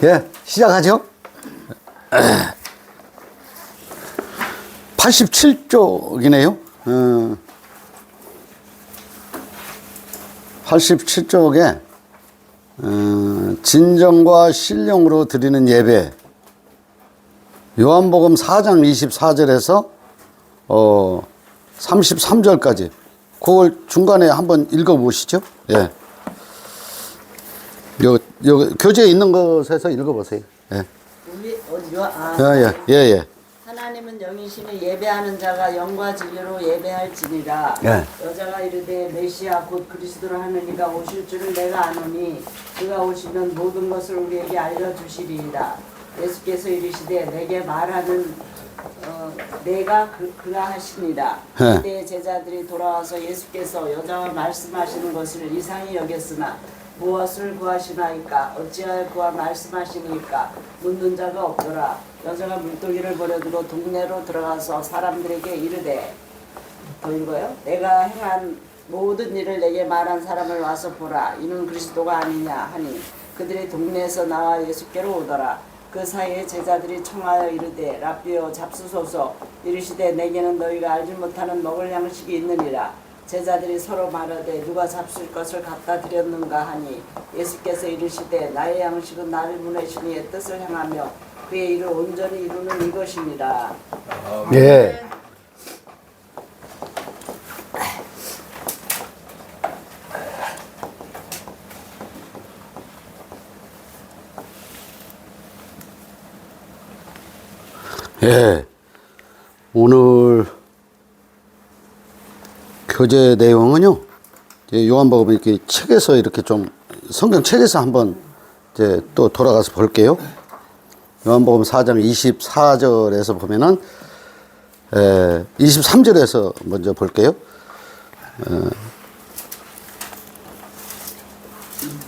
예, 시작하죠. 87쪽이네요. 87쪽에 진정과 신령으로 드리는 예배, 요한복음 4장 24절에서 33절까지 그걸 중간에 한번 읽어보시죠. 예. 요 교재에 있는 것에서 읽어보세요. 예. 예. 하나님은 영이시니 예배하는 자가 영과 진리로 예배할지니라. 예. 여자가 이르되 메시아 곧 그리스도라 하는 이가 오실 줄을 내가 아노니 그가 오시면 모든 것을 우리에게 알려주시리이다. 예수께서 이르시되 내게 말하는 내가 그가 하시니라. 예. 그때 제자들이 돌아와서 예수께서 여자와 말씀하시는 것을 이상히 여겼으나 무엇을 구하시나이까? 어찌하여 그와 말씀하시니까? 묻는 자가 없더라. 여자가 물동이를 버려두고 동네로 들어가서 사람들에게 이르되, 더 읽어요? 내가 행한 모든 일을 내게 말한 사람을 와서 보라. 이는 그리스도가 아니냐 하니 그들이 동네에서 나와 예수께로 오더라. 그 사이에 제자들이 청하여 이르되 랍비여 잡수소서. 이르시되 내게는 너희가 알지 못하는 먹을 양식이 있느니라. 제자들이 서로 말하되 누가 잡술 것을 갖다 드렸는가 하니 예수께서 이르시되 나의 양식은 나를 보내신 이의 뜻을 행하며 그의 일을 온전히 이루는 이것입니다. 예. 예. 오늘 교재 내용은요, 요한복음 이렇게 책에서 이렇게 좀 성경 책에서 한번 이제 또 돌아가서 볼게요. 요한복음 4장 24절에서 보면은 23절에서 먼저 볼게요.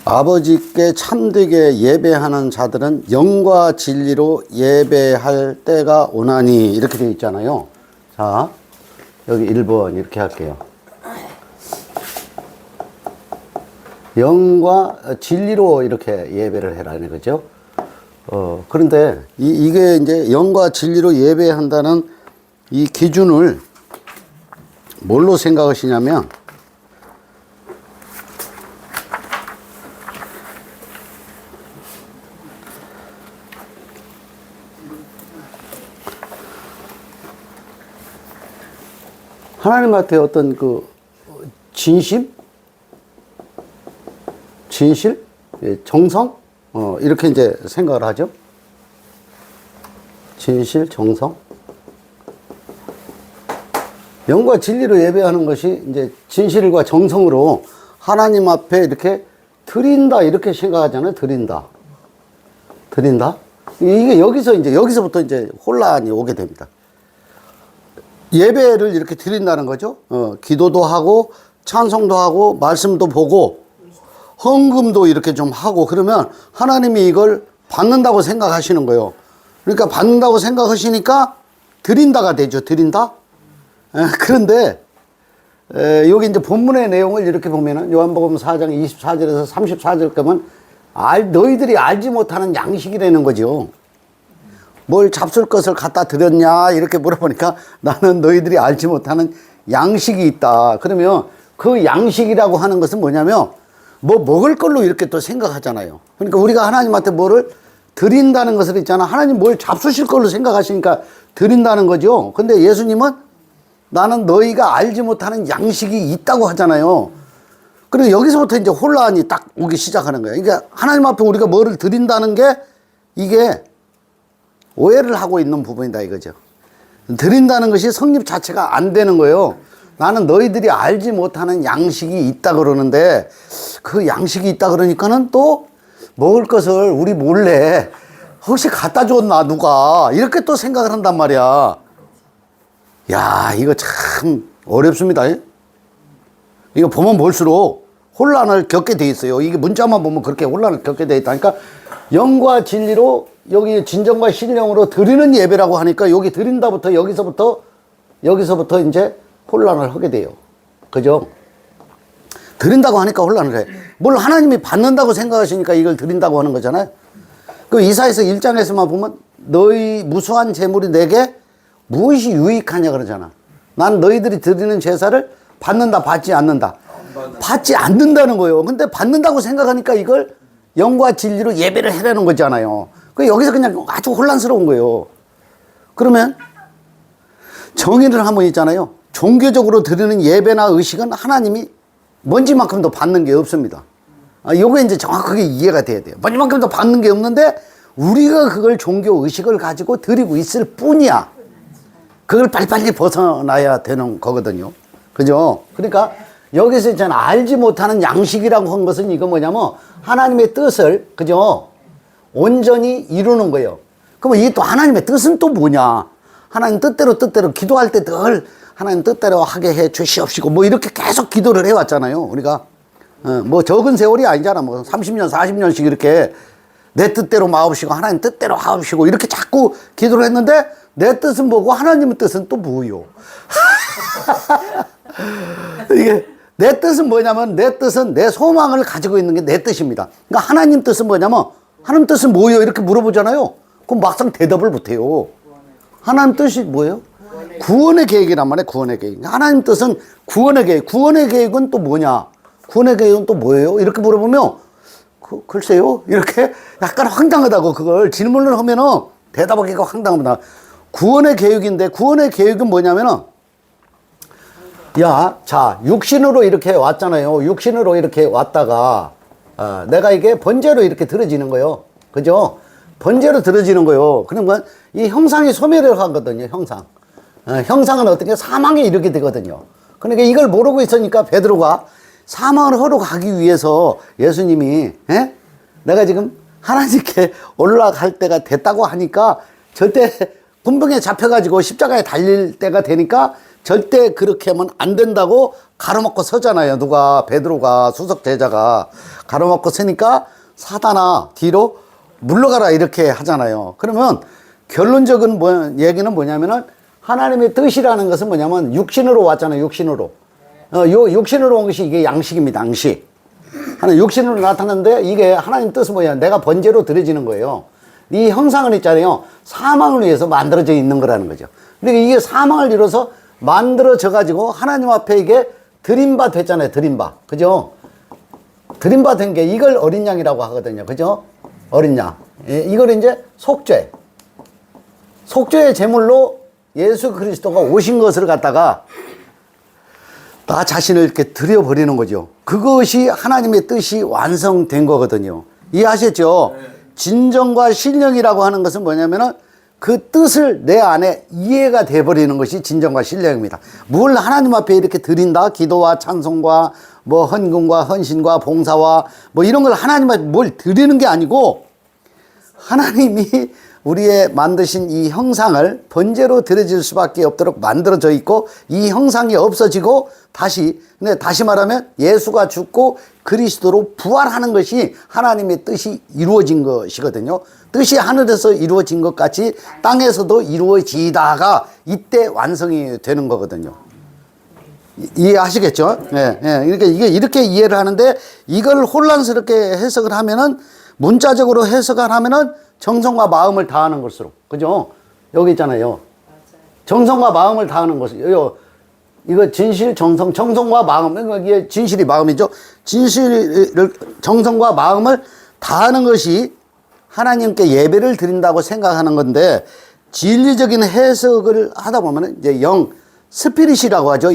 아버지께 참되게 예배하는 자들은 영과 진리로 예배할 때가 오나니, 이렇게 되어 있잖아요. 자, 여기 1번 이렇게 할게요. 영과 진리로 이렇게 예배를 해라는 거죠. 그런데 이게 이제 영과 진리로 예배한다는 이 기준을 뭘로 생각하시냐면, 하나님한테 어떤 그 진실, 정성, 이렇게 이제 생각을 하죠. 진실, 정성. 영과 진리로 예배하는 것이 이제 진실과 정성으로 하나님 앞에 이렇게 드린다, 이렇게 생각하잖아요. 드린다. 이게 여기서부터 이제 혼란이 오게 됩니다. 예배를 이렇게 드린다는 거죠. 기도도 하고, 찬송도 하고, 말씀도 보고, 헌금도 이렇게 좀 하고, 그러면 하나님이 이걸 받는다고 생각하시는 거예요. 그러니까 받는다고 생각하시니까 드린다가 되죠. 드린다. 그런데 여기 이제 본문의 내용을 이렇게 보면은 요한복음 4장 24절에서 34절 가면 너희들이 알지 못하는 양식이라는 거죠. 뭘 잡술 것을 갖다 드렸냐 이렇게 물어보니까 나는 너희들이 알지 못하는 양식이 있다. 그러면 그 양식이라고 하는 것은 뭐냐면 뭐 먹을 걸로 이렇게 또 생각하잖아요. 그러니까 우리가 하나님한테 뭐를 드린다는 것을 있잖아. 하나님 뭘 잡수실 걸로 생각하시니까 드린다는 거죠. 근데 예수님은 나는 너희가 알지 못하는 양식이 있다고 하잖아요. 그리고 여기서부터 이제 혼란이 딱 오기 시작하는 거예요. 그러니까 하나님 앞에 우리가 뭐를 드린다는 게 이게 오해를 하고 있는 부분이다 이거죠. 드린다는 것이 성립 자체가 안 되는 거예요. 나는 너희들이 알지 못하는 양식이 있다 그러는데 그 양식이 있다 그러니까는 또 먹을 것을 우리 몰래 혹시 갖다 줬나 누가 이렇게 또 생각을 한단 말이야. 야, 이거 참 어렵습니다. 이거 보면 볼수록 혼란을 겪게 돼 있어요. 이게 문자만 보면 그렇게 혼란을 겪게 돼 있다니까. 영과 진리로 여기 진정과 신령으로 드리는 예배라고 하니까 여기 드린다부터 여기서부터 이제 혼란을 하게 돼요. 그죠? 드린다고 하니까 혼란을 해. 뭘 하나님이 받는다고 생각하시니까 이걸 드린다고 하는 거잖아요. 그 이사야서 1장에서만 보면 너희 무수한 재물이 내게 무엇이 유익하냐 그러잖아. 난 너희들이 드리는 제사를 받는다, 받지 않는다. 받지 않는다는 거예요. 근데 받는다고 생각하니까 이걸 영과 진리로 예배를 해라는 거잖아요. 그 여기서 그냥 아주 혼란스러운 거예요. 그러면 정의를 한번 있잖아요. 종교적으로 드리는 예배나 의식은 하나님이 먼지만큼도 받는 게 없습니다. 요게 이제 정확하게 이해가 돼야 돼요. 먼지만큼도 받는 게 없는데 우리가 그걸 종교 의식을 가지고 드리고 있을 뿐이야. 그걸 빨리빨리 벗어나야 되는 거거든요. 그죠? 그러니까 여기서 있잖아. 알지 못하는 양식이라고 한 것은 이거 뭐냐면 하나님의 뜻을, 그죠? 온전히 이루는 거예요. 그러면 이 또 하나님의 뜻은 또 뭐냐? 하나님 뜻대로 기도할 때 늘 하나님 뜻대로 하게 해 주시옵시고 뭐 이렇게 계속 기도를 해왔잖아요. 우리가. 뭐 적은 세월이 아니잖아. 뭐 30년, 40년씩 이렇게 내 뜻대로 마옵시고 하나님 뜻대로 하옵시고 이렇게 자꾸 기도를 했는데 내 뜻은 뭐고 하나님의 뜻은 또 뭐요? 이게 내 뜻은 뭐냐면 내 뜻은 내 소망을 가지고 있는 게 내 뜻입니다. 그러니까 하나님 뜻은 뭐냐면 하나님 뜻은 뭐예요? 이렇게 물어보잖아요. 그럼 막상 대답을 못해요. 하나님 뜻이 뭐예요? 구원의 계획이란 말이에요. 구원의 계획. 하나님 뜻은 구원의 계획. 구원의 계획은 또 뭐냐? 구원의 계획은 또 뭐예요? 이렇게 물어보면 글쎄요. 이렇게 약간 황당하다고 그걸 질문을 하면은 대답하기가 황당합니다. 구원의 계획인데 구원의 계획은 뭐냐면은 야, 자, 육신으로 이렇게 왔잖아요. 육신으로 이렇게 왔다가 내가 이게 번제로 이렇게 들어지는 거예요. 그죠? 번제로 들어지는 거예요. 그러면 이 형상이 소멸을 하거든요. 형상. 형상은 어떻게 사망에 이르게 되거든요. 그러니까 이걸 모르고 있으니까 베드로가 사망을 하러 가기 위해서 예수님이 내가 지금 하나님께 올라갈 때가 됐다고 하니까 절대 군병에 잡혀가지고 십자가에 달릴 때가 되니까 절대 그렇게 하면 안 된다고 가로막고 서잖아요. 누가? 베드로가, 수석 제자가 가로막고 서니까 사단아 뒤로 물러가라 이렇게 하잖아요. 그러면 결론적인 얘기는 뭐냐면은 하나님의 뜻이라는 것은 뭐냐면 육신으로 왔잖아요. 육신으로. 육신으로 온 것이 이게 양식입니다. 양식. 하나님 육신으로 나타났는데 이게 하나님 뜻은 뭐냐? 내가 번제로 드려지는 거예요. 이 형상은 있잖아요. 사망을 위해서 만들어져 있는 거라는 거죠. 그러니까 이게 사망을 이뤄서 만들어져 가지고 하나님 앞에 이게 드림바 됐잖아요. 드림바. 그죠? 드림바 된 게 이걸 어린 양이라고 하거든요. 그죠? 어린 양. 이걸 이제 속죄. 속죄의 제물로 예수 그리스도가 오신 것을 갖다가 나 자신을 이렇게 드려버리는 거죠. 그것이 하나님의 뜻이 완성된 거거든요. 이해하셨죠? 네. 진정과 신령이라고 하는 것은 뭐냐면은 그 뜻을 내 안에 이해가 돼버리는 것이 진정과 신령입니다. 뭘 하나님 앞에 이렇게 드린다? 기도와 찬송과 뭐 헌금과 헌신과 봉사와 뭐 이런 걸 하나님 앞에 뭘 드리는 게 아니고 하나님이 우리의 만드신 이 형상을 번제로 드려질 수밖에 없도록 만들어져 있고 이 형상이 없어지고 근데 다시 말하면 예수가 죽고 그리스도로 부활하는 것이 하나님의 뜻이 이루어진 것이거든요. 뜻이 하늘에서 이루어진 것 같이 땅에서도 이루어지다가 이때 완성이 되는 거거든요. 이해하시겠죠? 예, 예. 그러니까 이게 이렇게 이해를 하는데 이걸 혼란스럽게 해석을 하면은 문자적으로 해석을 하면은 정성과 마음을 다하는 것으로. 그죠? 여기 있잖아요. 정성과 마음을 다하는 것으로. 이거 진실, 정성과 마음. 이게 진실이 마음이죠. 진실을, 정성과 마음을 다하는 것이 하나님께 예배를 드린다고 생각하는 건데 진리적인 해석을 하다 보면 이제 스피릿이라고 하죠.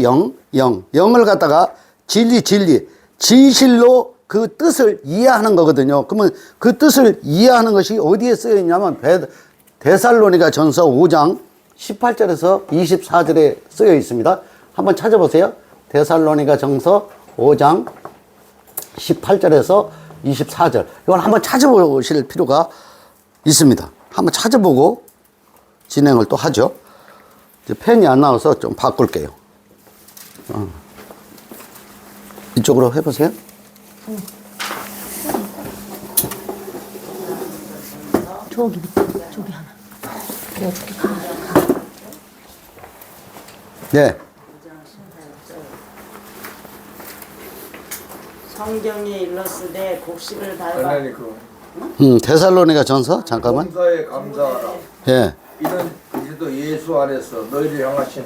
영을 갖다가 진실로 그 뜻을 이해하는 거거든요. 그러면 그 뜻을 이해하는 것이 어디에 쓰여 있냐면 데살로니가 전서 5장 18절에서 24절에 쓰여 있습니다. 한번 찾아보세요. 데살로니가 전서 5장 18절에서 24절. 이걸 한번 찾아보실 필요가 있습니다. 한번 찾아보고 진행을 또 하죠. 이제 펜이 안 나와서 좀 바꿀게요. 이쪽으로 해보세요. 저기 밑에 저기 하나. 내가 저기 가. 네. 성경에 일렀으되 곡식을 밟아 아니 그거 데살로니가 전서 잠깐만. 범사에 감사하라. 예. 이는 그리스도 예수 안에서 너희를 향하신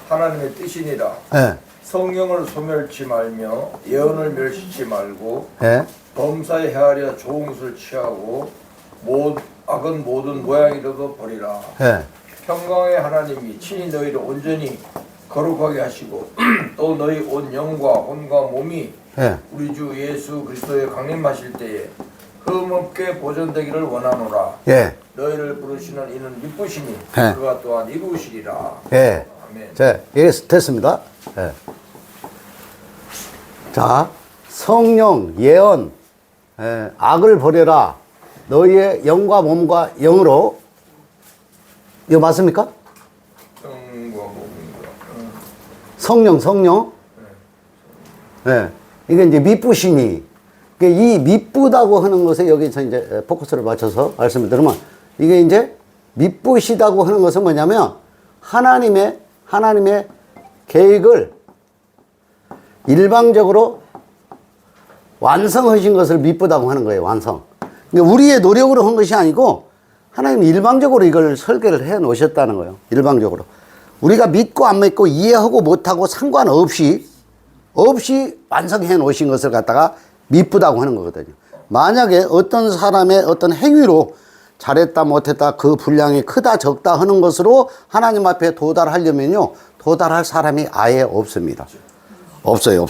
하나님의 뜻이니라. 예. 성령을 소멸치 말며 예언을 멸시치 말고 예. 범사에 헤아려 좋은 것을 취하고 악은 모든 모양이라도 버리라. 예. 평강의 하나님이 친히 너희를 온전히 거룩하게 하시고 또 너희 온 영과 혼과 몸이 예. 우리 주 예수 그리스도의 강림하실 때에 흠없게 보존되기를 원하노라. 예. 너희를 부르시는 이는 이쁘시니 예. 그가 또한 이루시리라. 예. 아멘. 자, 예, 됐습니다. 예. 자, 성령, 예언, 악을 버려라. 너희의 영과 몸과 영으로. 이거 맞습니까? 영과 몸과 성령. 예. 이게 이제 미쁘시니. 이 미쁘다고 하는 것에 여기서 이제 포커스를 맞춰서 말씀을 드리면 이게 이제 미쁘시다고 하는 것은 뭐냐면 하나님의 계획을 일방적으로 완성하신 것을 미쁘다고 하는 거예요. 완성. 그러니까 우리의 노력으로 한 것이 아니고 하나님이 일방적으로 이걸 설계를 해 놓으셨다는 거예요. 일방적으로. 우리가 믿고 안 믿고 이해하고 못하고 상관없이 완성해 놓으신 것을 갖다가 미쁘다고 하는 거거든요. 만약에 어떤 사람의 어떤 행위로 잘했다 못했다 그 분량이 크다 적다 하는 것으로 하나님 앞에 도달하려면요 도달할 사람이 아예 없습니다. 없어요.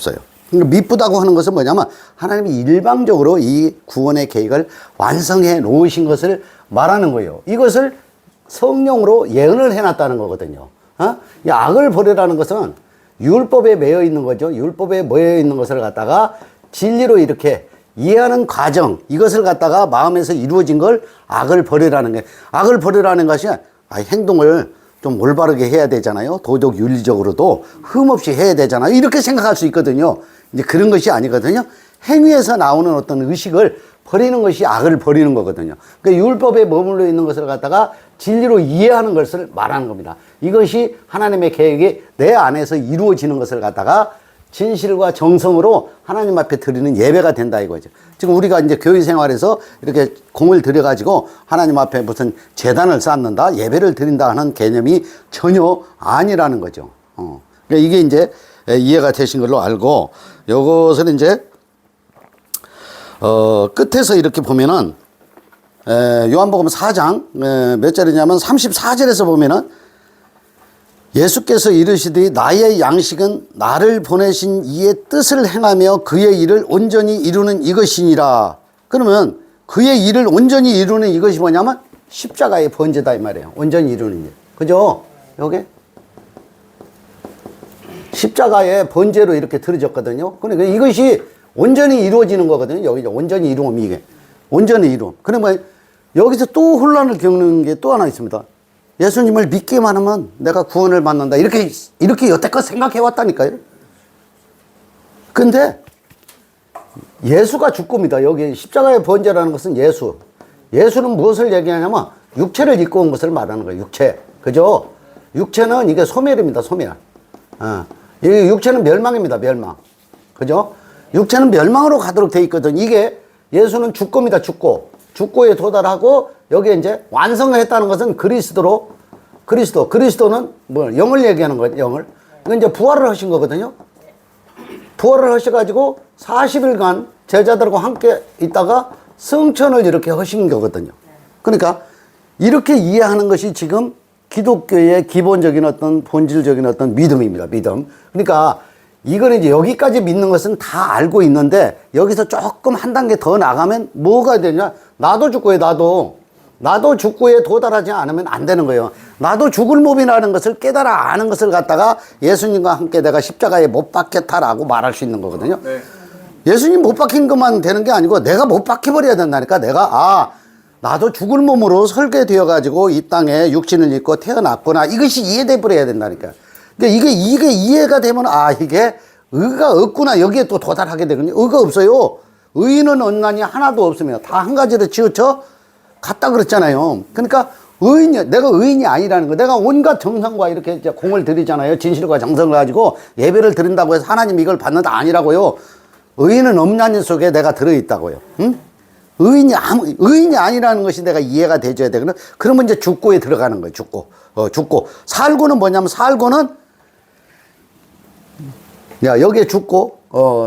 그러니까 미쁘다고 하는 것은 뭐냐면 하나님이 일방적으로 이 구원의 계획을 완성해 놓으신 것을 말하는 거예요. 이것을 성령으로 예언을 해놨다는 거거든요. 이 악을 버리라는 것은 율법에 매여 있는 거죠. 율법에 매여 있는 것을 갖다가 진리로 이렇게 이해하는 과정, 이것을 갖다가 마음에서 이루어진 걸 악을 버리라는 게, 악을 버리라는 것이 행동을 좀 올바르게 해야 되잖아요. 도덕 윤리적으로도 흠없이 해야 되잖아요. 이렇게 생각할 수 있거든요. 이제 그런 것이 아니거든요. 행위에서 나오는 어떤 의식을 버리는 것이 악을 버리는 거거든요. 그러니까 율법에 머물러 있는 것을 갖다가 진리로 이해하는 것을 말하는 겁니다. 이것이 하나님의 계획이 내 안에서 이루어지는 것을 갖다가 진실과 정성으로 하나님 앞에 드리는 예배가 된다 이거죠. 지금 우리가 이제 교회 생활에서 이렇게 공을 들여가지고 하나님 앞에 무슨 제단을 쌓는다, 예배를 드린다 하는 개념이 전혀 아니라는 거죠. 그러니까 이게 이제 이해가 되신 걸로 알고, 요것을 이제 끝에서 이렇게 보면은 요한복음 4장 몇 절이냐면 34절에서 보면은 예수께서 이르시되 나의 양식은 나를 보내신 이의 뜻을 행하며 그의 일을 온전히 이루는 이것이니라. 그러면 그의 일을 온전히 이루는 이것이 뭐냐면 십자가의 번제다 이 말이에요. 온전히 이루는 일. 그죠? 요게 십자가의 번제로 이렇게 들어졌거든요. 그러니까 이것이 온전히 이루어지는 거거든요. 여기 온전히 이루면 이게 온전히 이루음. 그러면 여기서 또 혼란을 겪는 게 또 하나 있습니다. 예수님을 믿기만 하면 내가 구원을 받는다. 이렇게 여태껏 생각해 왔다니까요. 근데 예수가 죽고입니다. 여기 십자가의 번제라는 것은 예수는 무엇을 얘기하냐면 육체를 입고 온 것을 말하는 거예요. 육체. 그죠? 육체는 이게 소멸입니다. 소멸. 이 육체는 멸망입니다. 멸망. 그죠? 육체는 멸망으로 가도록 돼 있거든. 이게 예수는 죽고입니다. 죽고에 도달하고 여기에 이제 완성을 했다는 것은 그리스도는 뭐 영을 얘기하는 거예요. 영을. 이건 이제 부활을 하신 거거든요. 부활을 하셔가지고 40일간 제자들과 함께 있다가 승천을 이렇게 하신 거거든요. 그러니까 이렇게 이해하는 것이 지금 기독교의 기본적인 어떤 본질적인 어떤 믿음입니다. 믿음. 그러니까 이거는 이제 여기까지 믿는 것은 다 알고 있는데 여기서 조금 한 단계 더 나가면 뭐가 되냐? 나도 죽고에 도달하지 않으면 안 되는 거예요. 나도 죽을 몸이라는 것을 깨달아 아는 것을 갖다가 예수님과 함께 내가 십자가에 못 박혔다라고 말할 수 있는 거거든요. 네. 예수님 못 박힌 것만 되는 게 아니고 내가 못 박혀버려야 된다니까. 내가 나도 죽을 몸으로 설계되어 가지고 이 땅에 육신을 입고 태어났구나. 이것이 이해돼 버려야 된다니까. 그러니까 이게 이해가 되면 이게 의가 없구나. 여기에 또 도달하게 되거든요. 의가 없어요. 의인은 없나니 하나도 없으며 다 한 가지로 치우쳐 갔다 그랬잖아요. 그러니까 내가 의인이 아니라는 거. 내가 온갖 정성과 이렇게 이제 공을 들이잖아요. 진실과 정성을 가지고 예배를 드린다고 해서 하나님 이걸 받는다 아니라고요. 의인은 없나니 속에 내가 들어있다고요. 응? 의인이 아니라는 것이 내가 이해가 돼줘야 되거든. 그러면 이제 죽고에 들어가는 거예요. 죽고. 죽고. 살고는 뭐냐면 살고는 야, 여기에 죽고,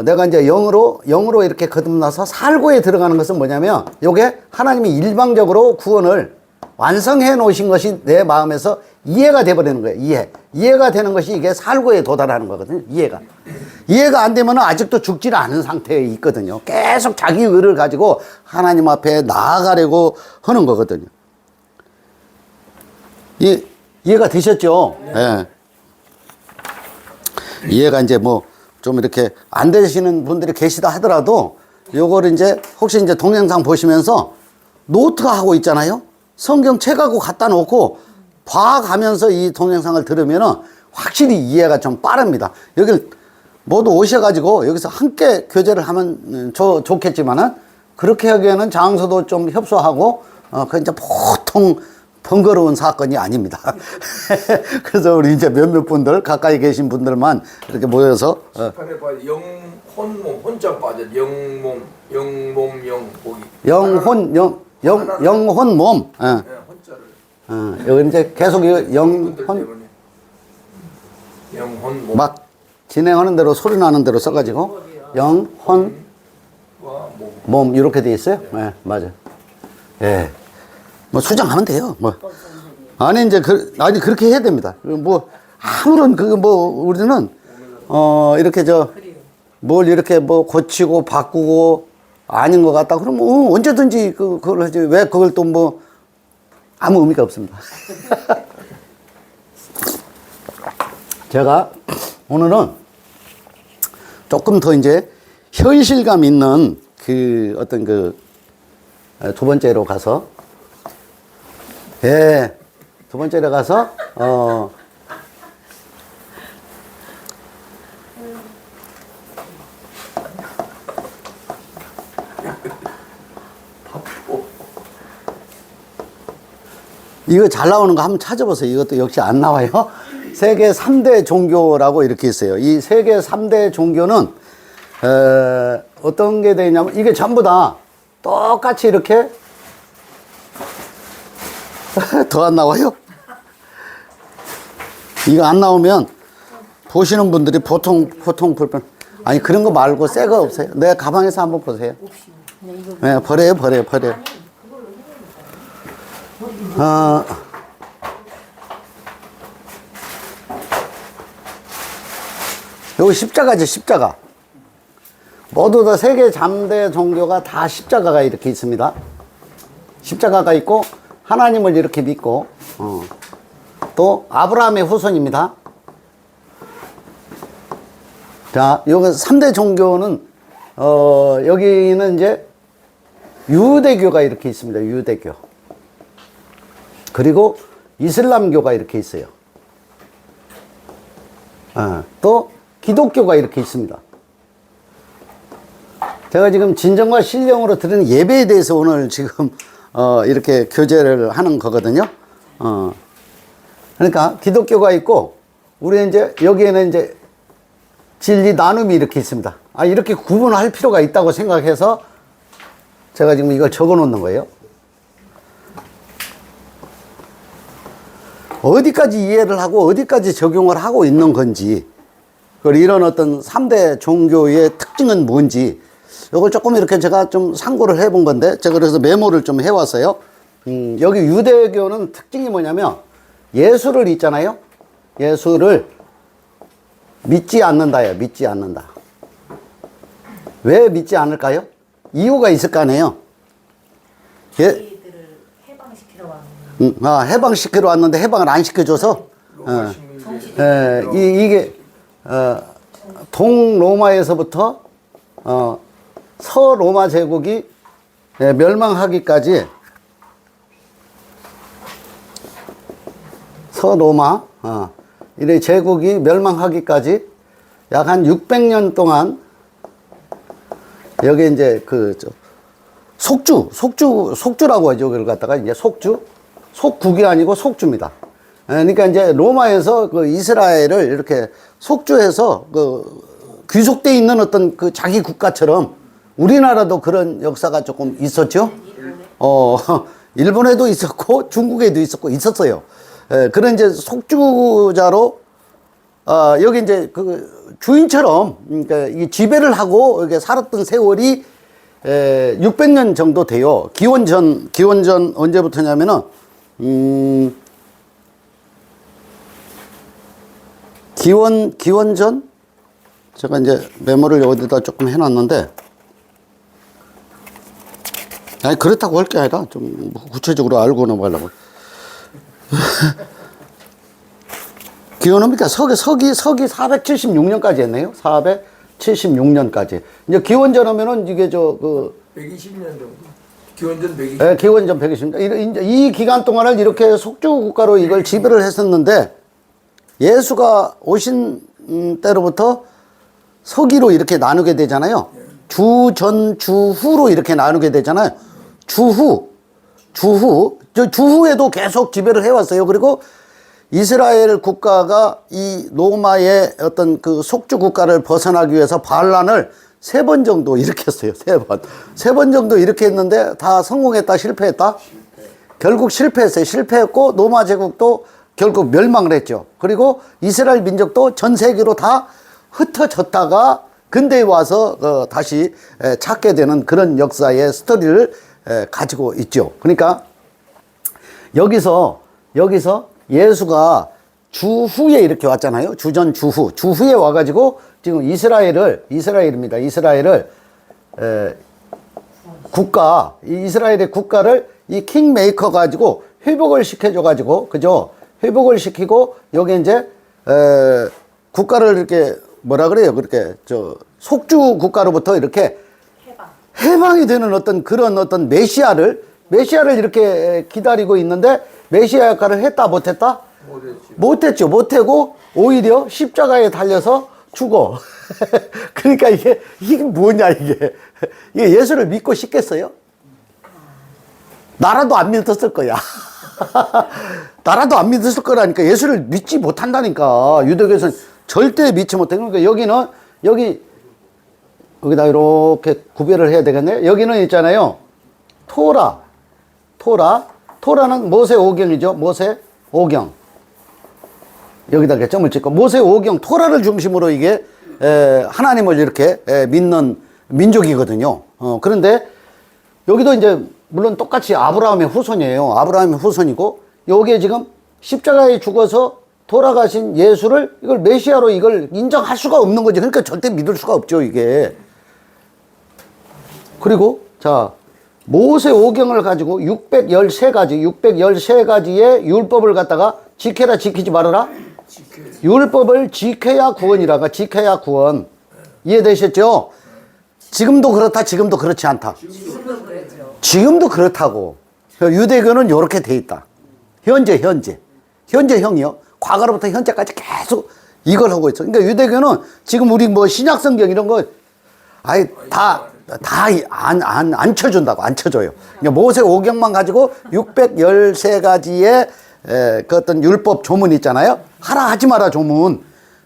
내가 이제 영으로 이렇게 거듭나서 살고에 들어가는 것은 뭐냐면, 요게 하나님이 일방적으로 구원을 완성해 놓으신 것이 내 마음에서 이해가 돼버리는 거예요. 이해가 되는 것이 이게 살고에 도달하는 거거든요. 이해가 안 되면 아직도 죽지를 않은 상태에 있거든요. 계속 자기 의를 가지고 하나님 앞에 나아가려고 하는 거거든요. 이해가 되셨죠? 예. 이해가 이제 뭐 좀 이렇게 안 되시는 분들이 계시다 하더라도 요거를 이제 혹시 이제 동영상 보시면서 노트가 하고 있잖아요. 성경 책하고 갖다 놓고 봐가면서 이 동영상을 들으면은 확실히 이해가 좀 빠릅니다. 여길 모두 오셔가지고 여기서 함께 교제를 하면 좋겠지만은 그렇게 하기에는 장소도 좀 협소하고 그 이제 보통 번거로운 사건이 아닙니다. 그래서 우리 이제 몇몇 분들 가까이 계신 분들만 이렇게 모여서 판에 봐 영혼몸 혼자 빠져 영몸 영복이 영혼 몸. 혼자를 여기 이제 계속 영혼 영혼몸 막 진행하는 대로 소리 나는 대로 써가지고 영혼 몸 이렇게 돼 있어요. 네, 맞아요. 예. 뭐 수정하면 돼요. 뭐 아니 이제 아니 그렇게 해야 됩니다. 뭐 아무런 우리는 이렇게 뭘 이렇게 뭐 고치고 바꾸고 아닌 것 같다 그러면 언제든지 그걸 하지 왜 그걸 또 뭐 아무 의미가 없습니다. 제가 오늘은 조금 더 이제 현실감 있는 그 어떤 두 번째로 가서 두 번째로 가서 이거 잘 나오는 거 한번 찾아보세요. 이것도 역시 안 나와요. 세계 3대 종교라고 이렇게 있어요. 이 세계 3대 종교는 어떤 게 되냐면 이게 전부 다 똑같이 이렇게 더 안 나와요? 이거 안 나오면 보시는 분들이 보통 불편. 아니 그런 거 말고 새 거 없어요? 내 가방에서 한번 보세요. 네, 버려요. 여기 십자가죠, 십자가. 모두 다 세계 3대 종교가 다 십자가가 이렇게 있습니다. 십자가가 있고 하나님을 이렇게 믿고 또 아브라함의 후손입니다. 자, 여기 3대 종교는 여기는 이제 유대교가 이렇게 있습니다. 유대교. 그리고 이슬람교가 이렇게 있어요. 또 기독교가 이렇게 있습니다. 제가 지금 진정과 신령으로 드리는 예배에 대해서 오늘 지금 이렇게 교제를 하는 거거든요. 그러니까 기독교가 있고 우리 이제 여기에는 이제 진리 나눔이 이렇게 있습니다. 이렇게 구분할 필요가 있다고 생각해서 제가 지금 이걸 적어 놓는 거예요. 어디까지 이해를 하고 어디까지 적용을 하고 있는 건지, 그리고 이런 어떤 3대 종교의 특징은 뭔지, 이걸 조금 이렇게 제가 좀 상고를 해본 건데, 제가 그래서 메모를 좀 해왔어요. 여기 유대교는 특징이 뭐냐면, 예수를 있잖아요. 예수를 믿지 않는다예요. 믿지 않는다. 왜 믿지 않을까요? 이유가 있을 거 아니에요. 저희들을 해방시키러 왔는. 해방시키러 왔는데 해방을 안 시켜줘서 이게 동로마에서부터 서로마 제국이 멸망하기까지 서로마 이 제국이 멸망하기까지 약 한 600년 동안 여기 이제 속주라고 하죠. 여기를 갖다가 이제 속국이 아니고 속주입니다. 그러니까 이제 로마에서 이스라엘을 이렇게 속주해서 귀속돼 있는 어떤 자기 국가처럼 우리나라도 그런 역사가 조금 있었죠. 일본에도 있었고 중국에도 있었어요. 그런 이제 속주자로 여기 이제 그 주인처럼 그러니까 이 지배를 하고 이렇게 살았던 세월이 600년 정도 돼요. 기원전 언제부터냐면은 기원전 제가 이제 메모를 어디다 조금 해놨는데 아니 그렇다고 할 게 아니라 좀 구체적으로 알고 넘어가려고. 기원입니까? 서기 476년까지 했네요. 476년까지. 이제 기원전 하면은 이게 120년 정도. 기원전 120년. 네, 기원전 120년. 이 기간 동안을 이렇게 속주 국가로 이걸 지배를 했었는데 예수가 오신 때로부터 서기로 이렇게 나누게 되잖아요. 주전, 주후로 이렇게 나누게 되잖아요. 주후에도 계속 지배를 해왔어요. 그리고 이스라엘 국가가 이 로마의 어떤 그 속주 국가를 벗어나기 위해서 반란을 3번 정도 일으켰어요. 3번. 3번 정도 일으켰는데 다 성공했다, 실패했다? 결국 실패했어요. 실패했고 로마 제국도 결국 멸망을 했죠. 그리고 이스라엘 민족도 전 세계로 다 흩어졌다가 근대에 와서 다시 찾게 되는 그런 역사의 스토리를 가지고 있죠. 그러니까 여기서 예수가 주후에 이렇게 왔잖아요. 주전 주후. 주후에 와가지고 지금 이스라엘입니다. 이스라엘을 이스라엘의 국가를 이 킹메이커 가지고 회복을 시켜줘가지고, 그죠? 회복을 시키고, 여기 이제, 국가를 이렇게, 뭐라 그래요? 그렇게, 속주 국가로부터 이렇게 해방이 되는 그런 메시아를 이렇게 기다리고 있는데, 메시아 역할을 했다, 못했다? 못했죠. 못하고, 오히려 십자가에 달려서 죽어. 그러니까 이게 뭐냐, 이게 예수를 믿고 싶겠어요? 나라도 안 믿었을 거야. 나라도 안 믿었을 거라니까. 예수를 믿지 못한다니까. 유대교에서는 절대 믿지 못해. 그러니까 여기다 이렇게 구별을 해야 되겠네. 여기는 있잖아요. 토라는 모세 오경이죠. 모세 오경. 여기다 이렇게 점을 찍고 모세 오경 토라를 중심으로 이게 하나님을 이렇게 믿는 민족이거든요. 그런데 여기도 이제 물론 똑같이 아브라함의 후손이에요. 아브라함의 후손이고 여기에 지금 십자가에 죽어서 돌아가신 예수를 이걸 메시아로 이걸 인정할 수가 없는 거지. 그러니까 절대 믿을 수가 없죠, 이게. 그리고 자, 모세 오경을 가지고 613가지의 율법을 갖다가 지켜라 지키지 말아라. 율법을 지켜야 구원이라가. 지켜야 구원. 이해되셨죠? 지금도 그렇다, 지금도 그렇지 않다. 지금도 그렇다고. 유대교는 이렇게 돼 있다. 현재형이요. 과거로부터 현재까지 계속 이걸 하고 있어. 그러니까 유대교는 지금 우리 뭐 신약성경 이런 거 아예 안 쳐준다고. 안 쳐줘요. 그러니까 모세 오경만 가지고 613가지의 그 어떤 율법 조문 있잖아요. 하라 하지 마라 조문.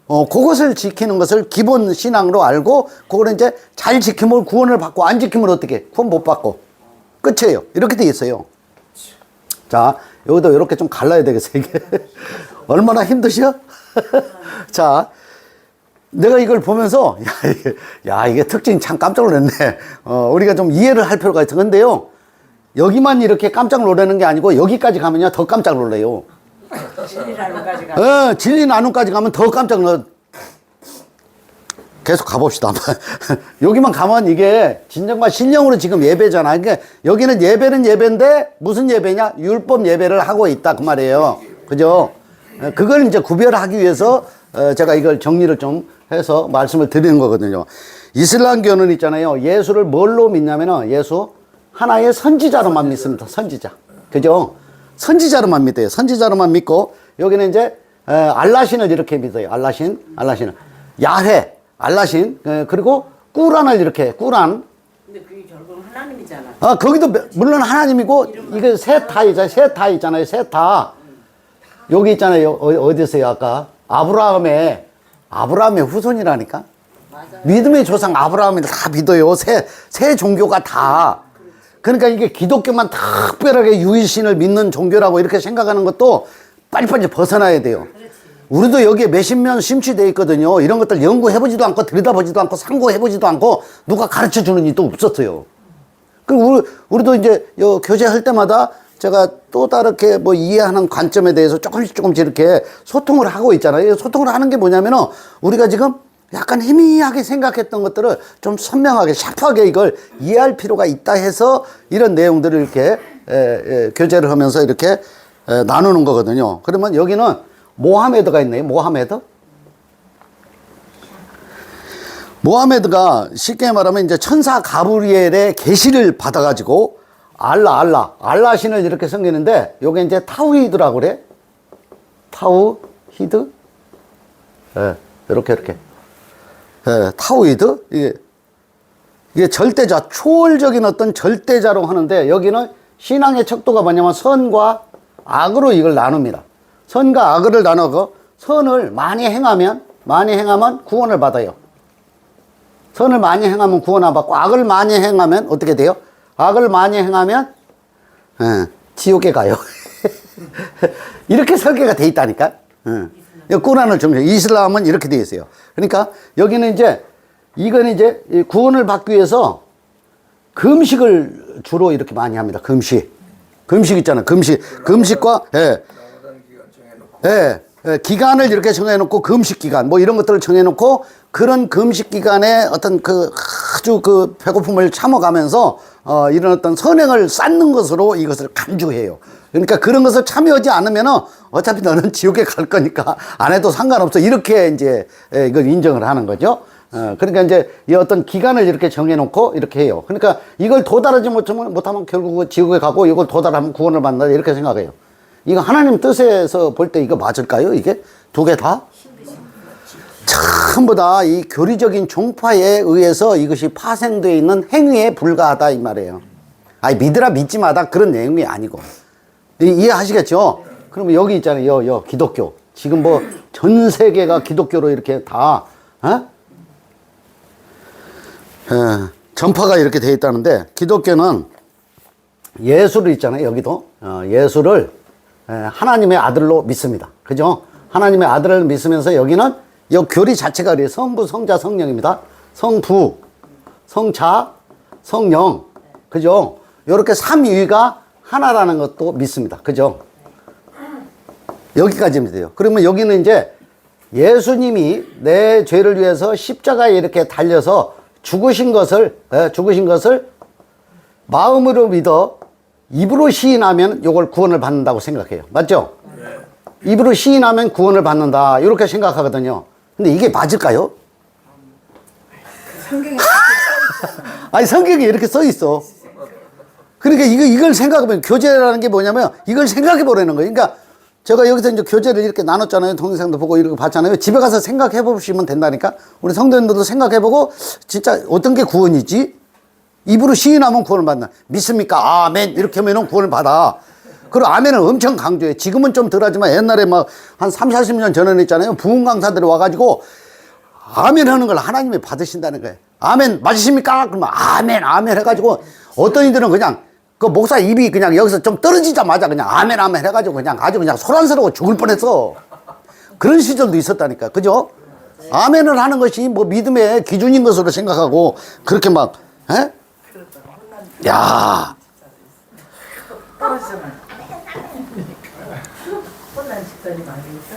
그것을 지키는 것을 기본 신앙으로 알고, 그거를 이제 잘 지키면 구원을 받고, 안 지키면 어떻게? 구원 못 받고. 끝이에요. 이렇게 돼 있어요. 자, 여기도 이렇게 좀 갈라야 되겠어요, 이게. 얼마나 힘드셔? 자, 내가 이걸 보면서, 이게 특징이 참 깜짝 놀랐네. 우리가 좀 이해를 할 필요가 있어. 근데요, 여기만 이렇게 깜짝 놀라는 게 아니고, 여기까지 가면요, 더 깜짝 놀라요. 진리 나눔까지 가면. 진리 나눔까지 가면 더 깜짝 놀라. 계속 가봅시다. 여기만 가면 이게 진정과 신령으로 지금 예배잖아. 그러니까 여기는 예배는 예배인데 무슨 예배냐? 율법 예배를 하고 있다 그 말이에요. 그죠? 그걸 이제 구별하기 위해서 제가 이걸 정리를 좀 해서 말씀을 드리는 거거든요. 이슬람교는 있잖아요. 예수를 뭘로 믿냐면은 예수 하나의 선지자로만 믿습니다. 선지자. 그죠? 선지자로만 믿어요. 선지자로만 믿고, 여기는 이제 알라신을 이렇게 믿어요. 알라신을. 야훼, 알라신, 그리고 꾸란을 이렇게, 꾸란. 근데 그게 결국은 하나님이잖아. 거기도 물론 하나님이고, 이게 세타 있잖아요. 세타. 여기 있잖아요. 어디서요, 아까? 아브라함의 후손이라니까? 맞아. 믿음의 조상 아브라함을 다 믿어요. 새 종교가 다. 그러니까 이게 기독교만 특별하게 유일신을 믿는 종교라고 이렇게 생각하는 것도 빨리빨리 벗어나야 돼요. 우리도 여기에 몇십 년 심취되어 있거든요. 이런 것들 연구해보지도 않고 들여다보지도 않고 상고해보지도 않고 누가 가르쳐주는 일도 없었어요. 그 우리도 이제 교제할 때마다 제가 또 다르게 뭐 이해하는 관점에 대해서 조금씩 이렇게 소통을 하고 있잖아요. 소통을 하는 게 뭐냐면은 우리가 지금 약간 희미하게 생각했던 것들을 좀 선명하게 샤프하게 이걸 이해할 필요가 있다 해서 이런 내용들을 이렇게 교제를 하면서 이렇게 나누는 거거든요. 그러면 여기는 모하메드가 있네요. 모하메드가 쉽게 말하면 이제 천사 가브리엘의 계시를 받아가지고 알라 신을 이렇게 섬기는데 요게 이제 타우히드라고 그래. 타우히드? 예, 이렇게. 예, 타우히드? 이게 절대자, 초월적인 어떤 절대자로 하는데 여기는 신앙의 척도가 뭐냐면 선과 악으로 이걸 나눕니다. 선과 악을 나누고 선을 많이 행하면 구원을 받아요. 선을 많이 행하면 구원 안 받고 악을 많이 행하면 어떻게 돼요? 악을 많이 행하면 지옥에 가요. 이렇게 설계가 돼 있다니까. 꾸란을 정말 이슬람은 이렇게 돼 있어요. 그러니까 여기는 이건 이제 구원을 받기 위해서 금식을 주로 이렇게 많이 합니다. 금식 있잖아요. 금식과 기간을 이렇게 정해놓고 금식 기간 뭐 이런 것들을 정해놓고 그런 금식 기간에 어떤 아주 배고픔을 참아가면서 이런 어떤 선행을 쌓는 것으로 이것을 간주해요. 그러니까 그런 것을 참여하지 않으면은 어차피 너는 지옥에 갈 거니까 안 해도 상관없어. 이렇게 이제 이걸 인정을 하는 거죠. 그러니까 이제 이 어떤 기간을 이렇게 정해놓고 이렇게 해요. 그러니까 이걸 도달하지 못하면 결국 지옥에 가고 이걸 도달하면 구원을 받는다 이렇게 생각해요. 이거 하나님 뜻에서 볼 때 이거 맞을까요? 이게 두 개 다? 전부 다 이 교리적인 종파에 의해서 이것이 파생되어 있는 행위에 불과하다 이 말이에요. 아니 믿으라 믿지 마다 그런 내용이 아니고 이해하시겠죠? 그러면 여기 있잖아요. 기독교. 지금 뭐 전 세계가 기독교로 이렇게 다 전파가 이렇게 되어 있다는데 기독교는 예수를 있잖아요. 여기도 예수를 하나님의 아들로 믿습니다. 그죠? 하나님의 아들을 믿으면서 여기는 이 교리 자체가 그래요. 성부, 성자, 성령입니다. 성부, 성자, 성령. 그죠? 요렇게 삼위가 하나라는 것도 믿습니다. 그죠? 여기까지면 돼요. 그러면 여기는 이제 예수님이 내 죄를 위해서 십자가에 이렇게 달려서 죽으신 것을 마음으로 믿어 입으로 시인하면 요걸 구원을 받는다고 생각해요. 맞죠? 네. 입으로 시인하면 구원을 받는다. 이렇게 생각하거든요. 근데 이게 맞을까요? 성경에 아니, 성경에 이렇게 써 있어. 그러니까 이걸 생각하면 교제라는 게 뭐냐면 이걸 생각해 보라는 거예요. 그러니까 제가 여기서 이제 교제를 이렇게 나눴잖아요. 동영상도 보고 이렇게 봤잖아요. 집에 가서 생각해 보시면 된다니까. 우리 성도님들도 생각해 보고 진짜 어떤 게 구원이지? 입으로 시인하면 구원을 받나? 믿습니까? 아멘. 이렇게 하면 구원을 받아. 그리고 아멘을 엄청 강조해. 지금은 좀 덜하지만 옛날에 막 한 30, 40년 전에는 있잖아요. 부흥 강사들이 와가지고 아멘 하는 걸 하나님이 받으신다는 거예요. 아멘 맞으십니까? 그러면 아멘 해가지고 어떤 이들은 그냥 그 목사 입이 그냥 여기서 좀 떨어지자마자 그냥 아멘 해가지고 그냥 아주 그냥 소란스러워 죽을 뻔했어. 그런 시절도 있었다니까. 그죠? 아멘을 하는 것이 뭐 믿음의 기준인 것으로 생각하고 그렇게 막, 야. 떨어지잖아요. 혼난 집사님 아니겠어?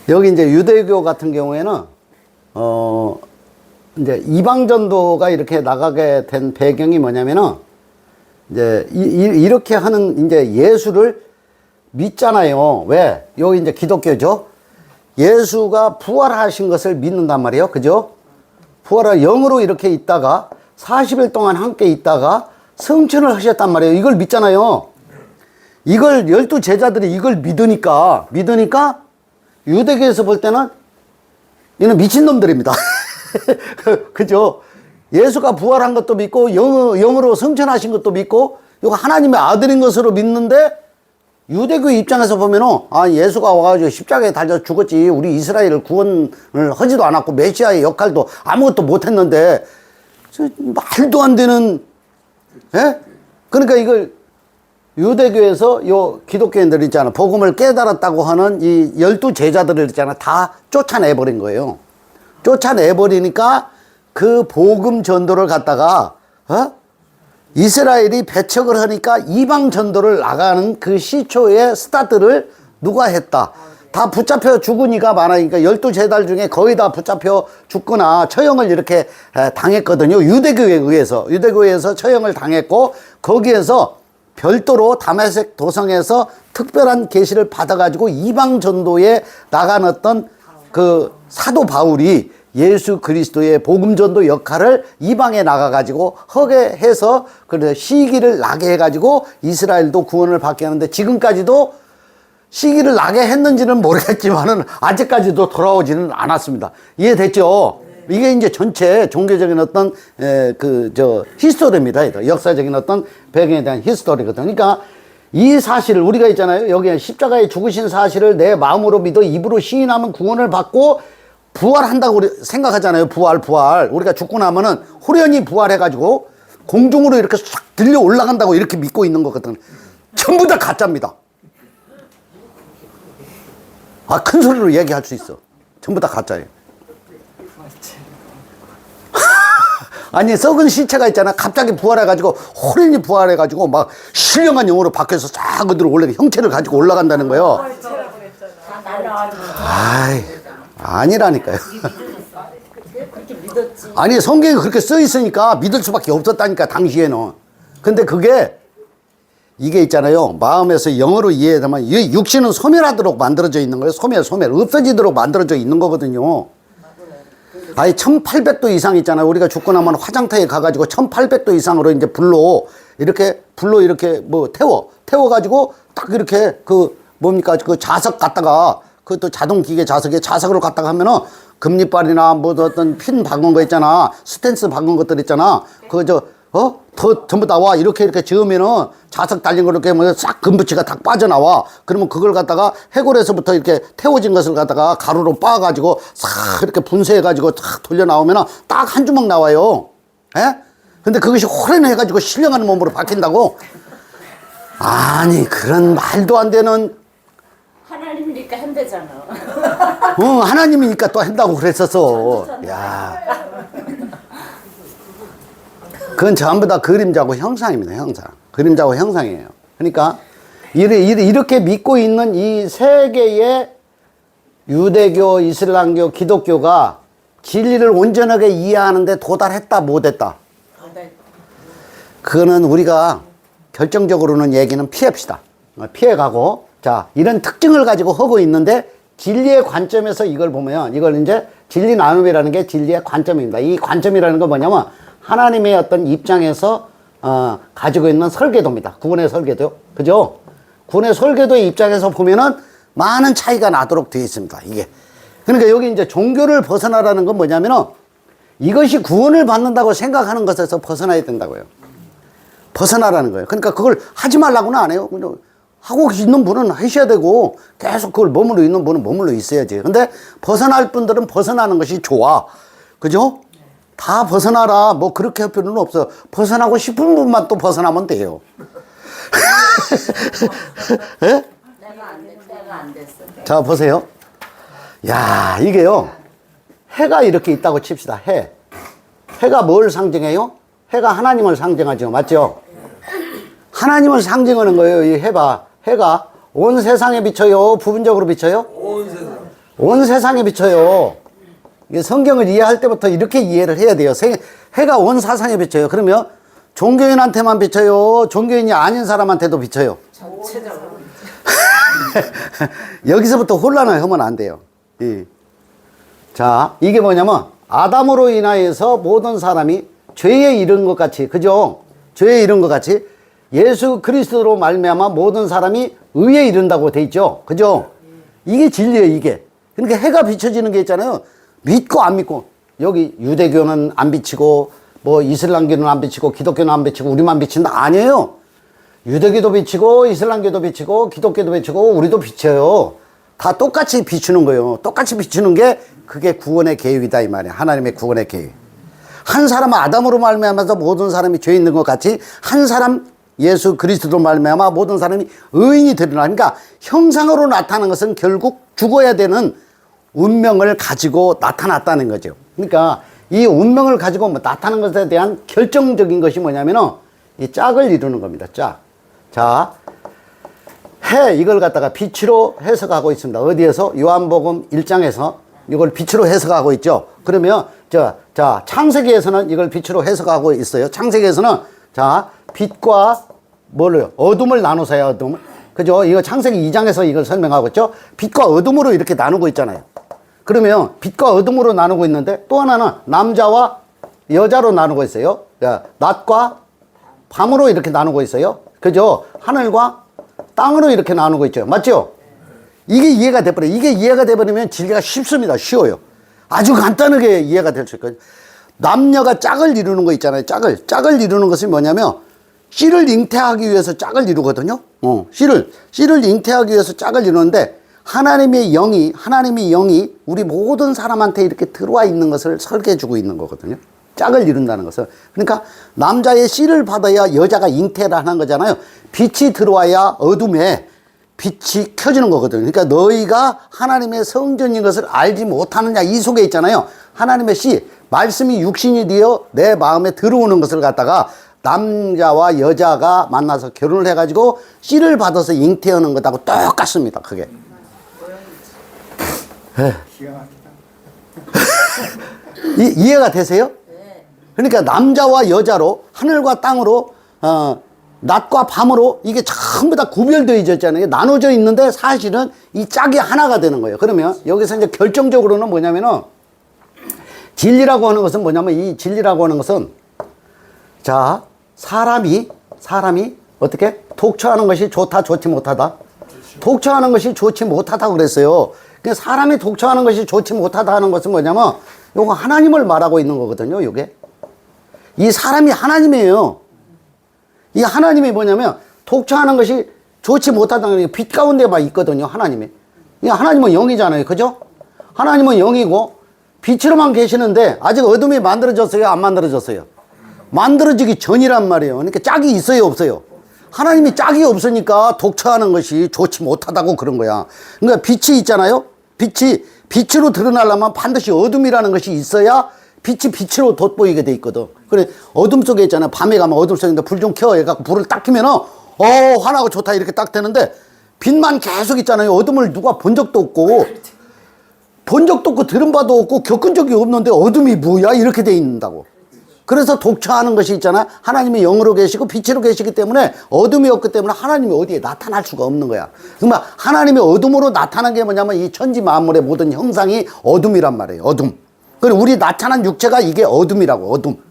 여기 이제 유대교 같은 경우에는 이제 이방전도가 이렇게 나가게 된 배경이 뭐냐면은 이제 이렇게 하는 이제 예수를 믿잖아요. 왜? 여기 이제 기독교죠. 예수가 부활하신 것을 믿는단 말이에요. 그죠? 부활하 영으로 이렇게 있다가 40일 동안 함께 있다가 성천을 하셨단 말이에요. 이걸 믿잖아요. 이걸 12제자들이 이걸 믿으니까 유대교에서 볼 때는 이는 미친놈들입니다. 그죠? 예수가 부활한 것도 믿고 영으로 성천하신 것도 믿고 이거 하나님의 아들인 것으로 믿는데 유대교 입장에서 보면은, 아, 예수가 와가지고 십자가에 달려 죽었지. 우리 이스라엘을 구원을 하지도 않았고, 메시아의 역할도 아무것도 못했는데, 말도 안 되는, 예? 그러니까 이걸 유대교에서 요 기독교인들 있잖아. 복음을 깨달았다고 하는 이 12 제자들을 있잖아. 다 쫓아내버린 거예요. 쫓아내버리니까 그 복음 전도를 갖다가, 이스라엘이 배척을 하니까 이방 전도를 나가는 그 시초의 스타트를 누가 했다. 다 붙잡혀 죽은 이가 많으니까 12 제달 중에 거의 다 붙잡혀 죽거나 처형을 이렇게 당했거든요. 유대교에서 처형을 당했고, 거기에서 별도로 다메섹 도성에서 특별한 계시를 받아가지고 이방 전도에 나간 어떤 그 사도 바울이 예수 그리스도의 복음 전도 역할을 이방에 나가가지고 하게 해서 그래서 시기를 나게 해가지고 이스라엘도 구원을 받게 하는데, 지금까지도 시기를 나게 했는지는 모르겠지만은 아직까지도 돌아오지는 않았습니다. 이해됐죠? 이게 이제 전체 종교적인 어떤 히스토리입니다. 역사적인 어떤 배경에 대한 히스토리거든. 그러니까 이 사실을 우리가 있잖아요. 여기 십자가에 죽으신 사실을 내 마음으로 믿어 입으로 시인하면 구원을 받고 부활한다고 우리 생각하잖아요. 부활. 우리가 죽고 나면은 호련히 부활해가지고 공중으로 이렇게 싹 들려 올라간다고 이렇게 믿고 있는 거거든. 전부 다 가짜입니다. 아, 큰 소리로 얘기할 수 있어. 전부 다 가짜예요. 아니, 썩은 시체가 있잖아. 갑자기 부활해가지고, 호련히 부활해가지고, 막, 신령한 영으로 바뀌어서 싹 그대로 올라가, 형체를 가지고 올라간다는 거예요. 아이, 아니라니까요. 아니, 성경에 그렇게 써 있으니까 믿을 수밖에 없었다니까, 당시에는. 근데 그게, 이게 있잖아요. 마음에서 영어로 이해하면, 육신은 소멸하도록 만들어져 있는 거예요. 소멸. 없어지도록 만들어져 있는 거거든요. 아니 1800도 이상 있잖아요. 우리가 죽고 나면 화장터에 가가지고 1800도 이상으로 이제 불로 이렇게 뭐 태워가지고 딱 이렇게 그 자석 갖다가 그것도 자동 기계 자석으로 갖다가 하면은 금리빨이나 뭐 어떤 핀 박은 거 있잖아. 스탠스 박은 것들 있잖아. 더 전부 나와. 이렇게 지으면은 자석 달린 거 이렇게 뭐 싹 금붙이가 다 빠져나와. 그러면 그걸 갖다가 해골에서부터 이렇게 태워진 것을 갖다가 가루로 빻아가지고 싹 이렇게 분쇄해가지고 탁 돌려 나오면은 딱 한 주먹 나와요. 예? 근데 그것이 호련해가지고 신령한 몸으로 바뀐다고? 아니, 그런 말도 안 되는. 하나님이니까 한대잖아. 하나님이니까 또 한다고 그랬었어. 야. 그건 전부 다 그림자고 형상입니다. 형상. 그림자고 형상이에요. 그러니까 이렇게 믿고 있는 이 세 개의 유대교, 이슬람교, 기독교가 진리를 온전하게 이해하는데 도달했다, 못했다? 그거는 우리가 결정적으로는 얘기는 피합시다. 피해가고, 자, 이런 특징을 가지고 하고 있는데 진리의 관점에서 이걸 보면, 이걸 이제 진리 나눔이라는 게 진리의 관점입니다. 이 관점이라는 건 뭐냐면 하나님의 어떤 입장에서 가지고 있는 설계도입니다. 구원의 설계도. 그죠? 구원의 설계도의 입장에서 보면은 많은 차이가 나도록 되어 있습니다. 이게. 그러니까 여기 이제 종교를 벗어나라는 건 뭐냐면은 이것이 구원을 받는다고 생각하는 것에서 벗어나야 된다고요. 벗어나라는 거예요. 그러니까 그걸 하지 말라고는 안 해요. 그냥 하고 있는 분은 하셔야 되고 계속 그걸 머물러 있는 분은 머물러 있어야지. 근데 벗어날 분들은 벗어나는 것이 좋아. 그죠? 다 벗어나라. 뭐 그렇게 할 필요는 없어. 벗어나고 싶은 분만 또 벗어나면 돼요. 예? 내가 안 됐어. 자, 보세요. 야, 이게요. 해가 이렇게 있다고 칩시다. 해가 뭘 상징해요? 해가 하나님을 상징하죠. 맞죠? 하나님을 상징하는 거예요. 이 해가 온 세상에 비쳐요. 부분적으로 비쳐요? 온 세상에 비쳐요. 이게 성경을 이해할 때부터 이렇게 이해를 해야 돼요. 해가 온 세상에 비쳐요. 그러면 종교인한테만 비쳐요? 종교인이 아닌 사람한테도 비쳐요? 전체적으로. 여기서부터 혼란을 하면 안 돼요. 자, 이게 뭐냐면 아담으로 인하여서 모든 사람이 죄에 이른 것 같이, 그죠? 죄에 이른 것 같이 예수 그리스도로 말미암아 모든 사람이 의에 이른다고 돼 있죠. 그죠? 이게 진리예요, 이게. 그러니까 해가 비춰지는 게 있잖아요. 믿고 안 믿고. 여기 유대교는 안 비치고 뭐 이슬람교는 안 비치고 기독교는 안 비치고 우리만 비친다. 아니에요. 유대교도 비치고 이슬람교도 비치고 기독교도 비치고 우리도 비쳐요. 다 똑같이 비추는 거예요. 똑같이 비추는 게 그게 구원의 계획이다 이 말이에요. 하나님의 구원의 계획. 한 사람 아담으로 말미암아서 모든 사람이 죄 있는 것 같이 한 사람 예수 그리스도로 말미암아 모든 사람이 의인이 되리라. 그러니까 형상으로 나타나는 것은 결국 죽어야 되는 운명을 가지고 나타났다는 거죠. 그러니까 이 운명을 가지고 나타나는 것에 대한 결정적인 것이 뭐냐면은 이 짝을 이루는 겁니다. 짝. 자, 해 이걸 갖다가 빛으로 해석하고 있습니다. 어디에서? 요한복음 1장에서 이걸 빛으로 해석하고 있죠. 그러면 자 창세기에서는 이걸 빛으로 해석하고 있어요. 창세기에서는 자 빛과 뭐를 어둠을 나누세요. 어둠. 그죠? 이거 창세기 2장에서 이걸 설명하고 있죠. 빛과 어둠으로 이렇게 나누고 있잖아요. 그러면 빛과 어둠으로 나누고 있는데 또 하나는 남자와 여자로 나누고 있어요. 낮과 밤으로 이렇게 나누고 있어요. 그죠? 하늘과 땅으로 이렇게 나누고 있죠. 맞죠? 이게 이해가 돼버려요. 이게 이해가 돼버리면 진리가 쉽습니다. 쉬워요. 아주 간단하게 이해가 될 수 있거든요. 남녀가 짝을 이루는 거 있잖아요. 짝을 이루는 것이 뭐냐면 씨를 잉태하기 위해서 짝을 이루거든요. 씨를 잉태하기 위해서 짝을 이루는데 하나님의 영이 우리 모든 사람한테 이렇게 들어와 있는 것을 설계해 주고 있는 거거든요. 짝을 이룬다는 것은. 그러니까 남자의 씨를 받아야 여자가 잉태를 하는 거잖아요. 빛이 들어와야 어둠에 빛이 켜지는 거거든요. 그러니까 너희가 하나님의 성전인 것을 알지 못하느냐 이 속에 있잖아요. 하나님의 씨, 말씀이 육신이 되어 내 마음에 들어오는 것을 갖다가 남자와 여자가 만나서 결혼을 해가지고 씨를 받아서 잉태하는 것하고 똑같습니다. 그게. 이해가 되세요? 그러니까 남자와 여자로 하늘과 땅으로 낮과 밤으로 이게 전부 다 구별되어 있잖아요. 나눠져 있는데 사실은 이 짝이 하나가 되는 거예요. 그러면 여기서 이제 결정적으로는 뭐냐면은 진리라고 하는 것은 뭐냐면 이 진리라고 하는 것은 자 사람이 어떻게 독처하는 것이 좋다 좋지 못하다. 독처하는 것이 좋지 못하다고 그랬어요. 그러니까 사람이 독처하는 것이 좋지 못하다 하는 것은 뭐냐면 요거 하나님을 말하고 있는 거거든요. 요게 이 사람이 하나님이에요. 이 하나님이 뭐냐면 독처하는 것이 좋지 못하다는 게 빛 가운데 막 있거든요. 하나님이. 하나님은 영이잖아요. 그죠? 하나님은 영이고 빛으로만 계시는데 아직 어둠이 만들어졌어요? 안 만들어졌어요? 만들어지기 전이란 말이에요. 그러니까 짝이 있어요? 없어요? 하나님이 짝이 없으니까 독처하는 것이 좋지 못하다고 그런 거야. 그러니까 빛이 있잖아요. 빛으로 드러나려면 반드시 어둠이라는 것이 있어야 빛이 빛으로 돋보이게 돼 있거든. 그래 어둠 속에 있잖아. 밤에 가면 어둠 속인데 불 좀 켜 해갖고 불을 딱 켜면은 환하고 좋다 이렇게 딱 되는데 빛만 계속 있잖아요. 어둠을 누가 본 적도 없고 들은 바도 없고 겪은 적이 없는데 어둠이 뭐야 이렇게 돼 있는다고. 그래서 독처하는 것이 있잖아. 하나님이 영으로 계시고 빛으로 계시기 때문에 어둠이 없기 때문에 하나님이 어디에 나타날 수가 없는 거야. 그러면 하나님이 어둠으로 나타난 게 뭐냐면 이 천지 만물의 모든 형상이 어둠이란 말이에요. 어둠. 그리고 우리 나타난 육체가 이게 어둠이라고. 어둠.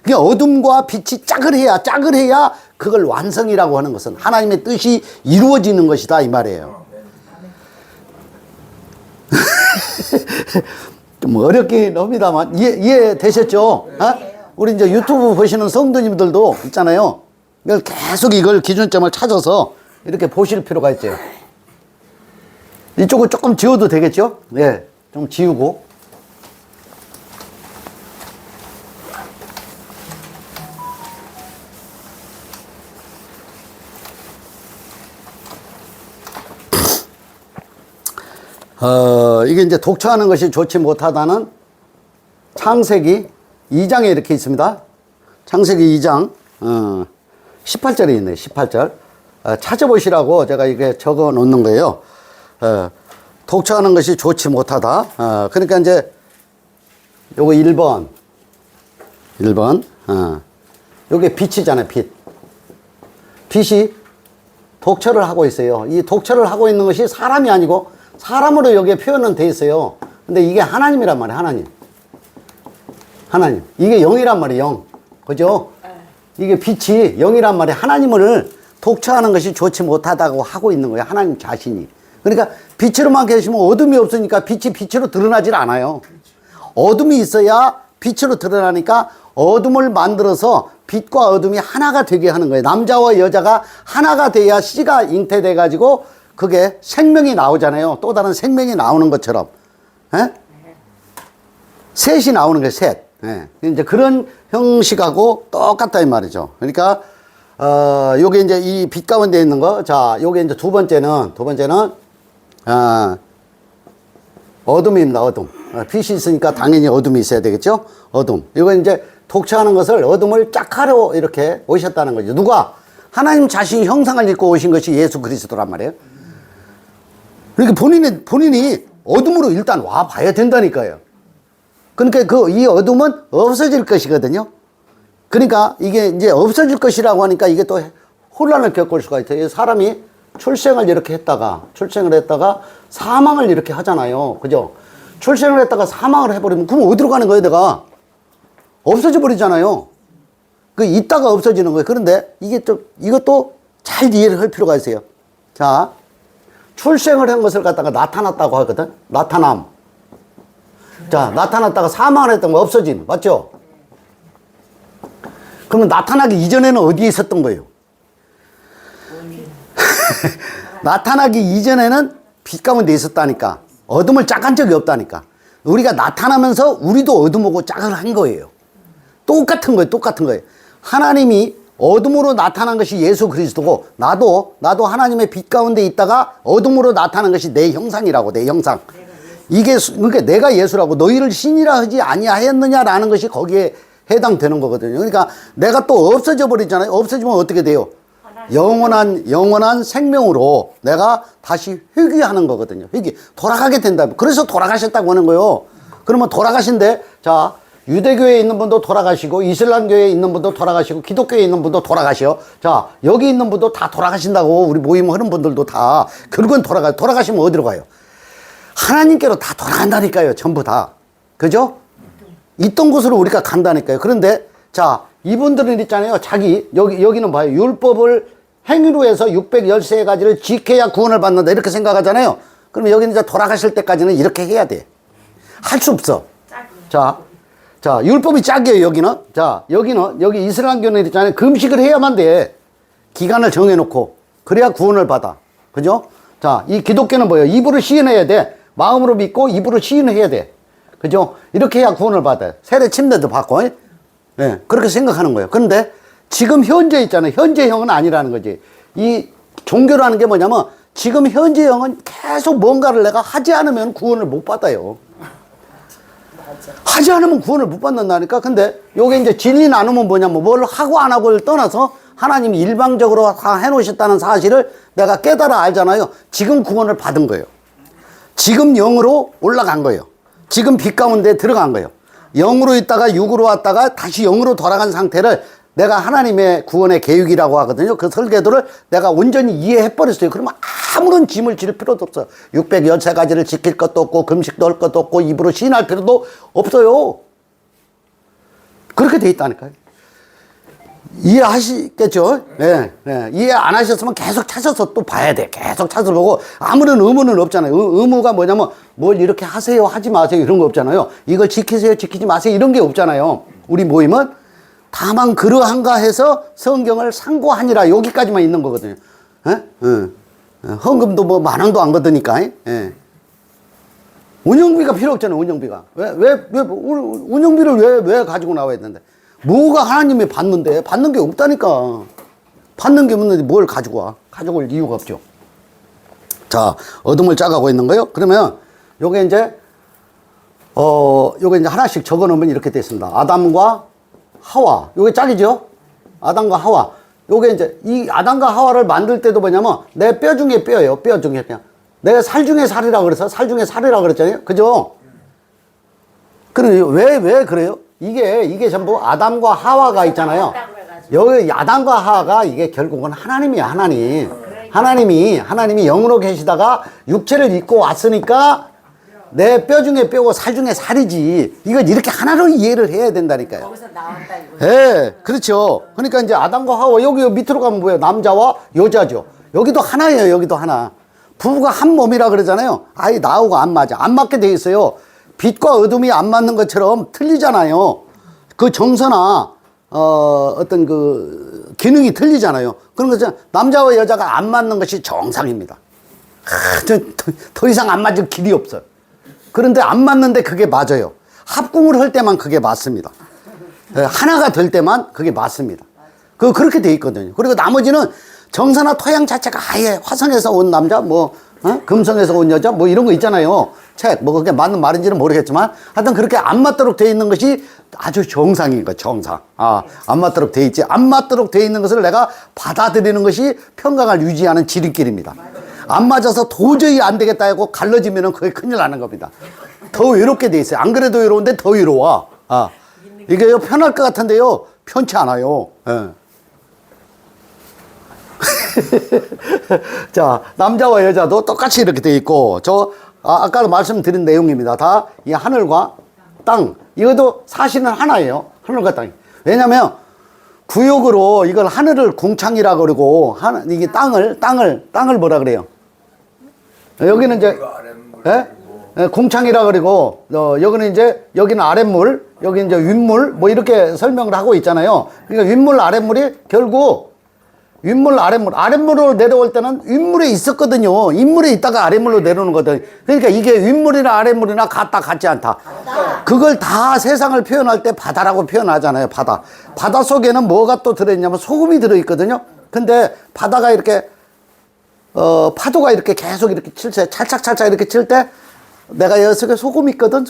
그게 어둠과 빛이 짝을 해야 그걸 완성이라고 하는 것은 하나님의 뜻이 이루어지는 것이다 이 말이에요. 좀 어렵긴 합니다만 이해되셨죠? 우리 이제 유튜브 보시는 성도님들도 있잖아요. 이걸 계속 이걸 기준점을 찾아서 이렇게 보실 필요가 있죠. 이쪽은 조금 지워도 되겠죠? 네, 좀 지우고. 이게 이제 독처하는 것이 좋지 못하다는 창세기 2장에 이렇게 있습니다. 창세기 2장 18절에 있네요. 18절 찾아보시라고 제가 이게 적어 놓는 거예요. 독처하는 것이 좋지 못하다. 그러니까 이제 요거 1번 요게 빛이잖아요. 빛이 독처를 하고 있어요. 이 독처를 하고 있는 것이 사람이 아니고 사람으로 여기에 표현은 돼 있어요. 근데 이게 하나님이란 말이에요. 하나님. 이게 영이란 말이에요. 영. 그죠? 이게 빛이 영이란 말이에요. 하나님을 독처하는 것이 좋지 못하다고 하고 있는 거예요. 하나님 자신이. 그러니까 빛으로만 계시면 어둠이 없으니까 빛이 빛으로 드러나질 않아요. 어둠이 있어야 빛으로 드러나니까 어둠을 만들어서 빛과 어둠이 하나가 되게 하는 거예요. 남자와 여자가 하나가 돼야 씨가 잉태돼 가지고 그게 생명이 나오잖아요. 또 다른 생명이 나오는 것처럼. 에? 셋이 나오는 거예요. 셋. 예. 이제 그런 형식하고 똑같다 이 말이죠. 그러니까 요게 이제 이 빛 가운데 있는 거. 자, 요게 이제 두 번째는 어둠입니다. 어둠. 빛이 있으니까 당연히 어둠이 있어야 되겠죠? 어둠. 이거 이제 독처하는 것을 어둠을 짝하러 이렇게 오셨다는 거죠. 누가? 하나님 자신이 형상을 입고 오신 것이 예수 그리스도란 말이에요. 그러니까 본인이 어둠으로 일단 와 봐야 된다니까요. 그러니까 이 어둠은 없어질 것이거든요. 그러니까 이게 이제 없어질 것이라고 하니까 이게 또 혼란을 겪을 수가 있어요. 사람이 출생을 했다가 사망을 이렇게 하잖아요. 그죠? 출생을 했다가 사망을 해버리면 그럼 어디로 가는 거예요, 내가? 없어져 버리잖아요. 있다가 없어지는 거예요. 그런데 이것도 잘 이해를 할 필요가 있어요. 자, 출생을 한 것을 갖다가 나타났다고 하거든. 나타남. 자, 나타났다가 사망을 했던 거 없어짐. 맞죠? 그러면 나타나기 이전에는 어디에 있었던 거예요? 나타나기 이전에는 빛 가운데 있었다니까. 어둠을 짝한 적이 없다니까. 우리가 나타나면서 우리도 어둠하고 짝을 한 거예요. 똑같은 거예요. 하나님이 어둠으로 나타난 것이 예수 그리스도고 나도 하나님의 빛 가운데 있다가 어둠으로 나타난 것이 내 형상이라고. 내 형상. 이게 그러니까 내가 예수라고 너희를 신이라 하지 아니하였느냐라는 것이 거기에 해당되는 거거든요. 그러니까 내가 또 없어져 버리잖아요. 없어지면 어떻게 돼요? 영원한 생명으로 내가 다시 회귀하는 거거든요. 돌아가게 된다. 그래서 돌아가셨다고 하는 거예요. 그러면 돌아가신데, 자, 유대교에 있는 분도 돌아가시고, 이슬람교에 있는 분도 돌아가시고, 기독교에 있는 분도 돌아가셔. 자, 여기 있는 분도 다 돌아가신다고. 우리 모임 하는 분들도 다. 결국은 돌아가시면 어디로 가요? 하나님께로 다 돌아간다니까요. 전부 다. 그죠? 있던 곳으로 우리가 간다니까요. 그런데, 자, 이분들은 있잖아요. 여기는 봐요. 율법을 행위로 해서 613가지를 지켜야 구원을 받는다. 이렇게 생각하잖아요. 그럼 여기는 이제 돌아가실 때까지는 이렇게 해야 돼. 할 수 없어. 자, 율법이 짝이에요, 여기는. 자, 여기 이슬람교는 있잖아요. 금식을 해야만 돼. 기간을 정해놓고. 그래야 구원을 받아. 그죠? 자, 이 기독교는 뭐예요? 입으로 시인해야 돼. 마음으로 믿고 입으로 시인해야 돼. 그죠? 이렇게 해야 구원을 받아요. 세례 침례도 받고. 예, 그렇게 생각하는 거예요. 그런데 지금 현재 있잖아요. 현재형은 아니라는 거지. 이 종교라는 게 뭐냐면 지금 현재형은 계속 뭔가를 내가 하지 않으면 구원을 못 받아요. 하지 않으면 구원을 못 받는다니까. 근데 요게 이제 진리 나누면 뭐냐면 뭘 하고 안 하고를 떠나서 하나님이 일방적으로 다 해놓으셨다는 사실을 내가 깨달아 알잖아요. 지금 구원을 받은 거예요. 지금 영으로 올라간 거예요. 지금 빛 가운데 들어간 거예요. 영으로 있다가 육으로 왔다가 다시 영으로 돌아간 상태를 내가 하나님의 구원의 계획이라고 하거든요. 그 설계도를 내가 온전히 이해해버렸어요. 그러면 아무런 짐을 질 필요도 없어요. 613가지를 지킬 것도 없고 금식도 할 것도 없고 입으로 시인할 필요도 없어요. 그렇게 돼 있다니까요. 이해하시겠죠? 네, 네. 이해 안 하셨으면 계속 찾아서 또 봐야 돼. 계속 찾아보고 아무런 의무는 없잖아요. 의무가 뭐냐면 뭘 이렇게 하세요, 하지 마세요 이런 거 없잖아요. 이걸 지키세요, 지키지 마세요 이런 게 없잖아요. 우리 모임은 다만 그러한가 해서 성경을 상고하니라 여기까지만 있는 거거든요. 헌금도 뭐 10,000원도 안 거드니까. 운영비가 필요 없잖아요. 운영비가 운영비를 왜 가지고 나와야 되는데? 뭐가 하나님이 받는데? 받는 게 없다니까. 받는 게 없는데 뭘 가지고 와? 가져올 이유가 없죠. 자, 어둠을 짜가고 있는 거예요. 그러면 요게 이제 하나씩 적어 놓으면 이렇게 되어 있습니다. 아담과 하와. 요게 짝이죠? 아담과 하와. 요게 이제 이 아담과 하와를 만들 때도 뭐냐면 내 뼈 중에 뼈예요. 뼈 중에 뼈. 내가 살 중에 살이라 그래서 살 중에 살이라 그랬잖아요. 그죠? 그럼 왜 그래요? 이게 전부 아담과 하와가 있잖아요. 여기 아담과 하와가 이게 결국은 하나님이야, 하나님. 하나님이 영으로 계시다가 육체를 입고 왔으니까 내 뼈 중에 뼈고 살 중에 살이지. 이걸 이렇게 하나로 이해를 해야 된다니까요. 거기서 나왔다 이거. 예, 그렇죠. 그러니까 이제 아담과 하와 여기 밑으로 가면 뭐예요? 남자와 여자죠. 여기도 하나예요. 여기도 하나. 부부가 한 몸이라 그러잖아요. 아이 나하고 안 맞아. 안 맞게 돼 있어요. 빛과 어둠이 안 맞는 것처럼 틀리잖아요. 그 정서나 어떤 그 기능이 틀리잖아요. 그런 것처럼 남자와 여자가 안 맞는 것이 정상입니다. 더 이상 안 맞을 길이 없어요. 그런데 안 맞는데 그게 맞아요. 합궁을 할 때만 그게 맞습니다. 하나가 될 때만 그게 맞습니다. 그렇게 돼 있거든요. 그리고 나머지는 정서나 토양 자체가 아예 화성에서 온 남자, 금성에서 온 여자, 뭐 이런 거 있잖아요. 그게 맞는 말인지는 모르겠지만, 하여튼 그렇게 안 맞도록 돼 있는 것이 아주 정상인 거예요, 정상. 안 맞도록 돼 있지. 안 맞도록 돼 있는 것을 내가 받아들이는 것이 평강을 유지하는 지름길입니다. 안 맞아서 도저히 안 되겠다 하고 갈라지면은 그게 큰일 나는 겁니다. 더 외롭게 돼 있어요. 안 그래도 외로운데 더 외로워. 이게 편할 것 같은데요, 편치 않아요. 예. 자, 남자와 여자도 똑같이 이렇게 돼 있고, 아까도 말씀드린 내용입니다. 다 이 하늘과 땅, 이것도 사실은 하나예요. 하늘과 땅. 왜냐면 구역으로 이걸 하늘을 궁창이라 그러고, 이게 땅을 뭐라 그래요? 여기는 이제 궁창이라 그러고, 여기는 아랫물, 여기 이제 윗물, 뭐 이렇게 설명을 하고 있잖아요. 그러니까 윗물, 아랫물이 결국 윗물, 아랫물로 내려올 때는 윗물에 있었거든요. 윗물에 있다가 아랫물로 내려오는 거거든. 그러니까 이게 윗물이나 아랫물이나 같지 않다. 그걸 다 세상을 표현할 때 바다라고 표현하잖아요. 바다 속에는 뭐가 또 들어있냐면 소금이 들어있거든요. 근데 바다가 이렇게 파도가 이렇게 계속 이렇게 칠 때, 찰싹찰싹 이렇게 칠 때, 내가 여기서 소금이 있거든.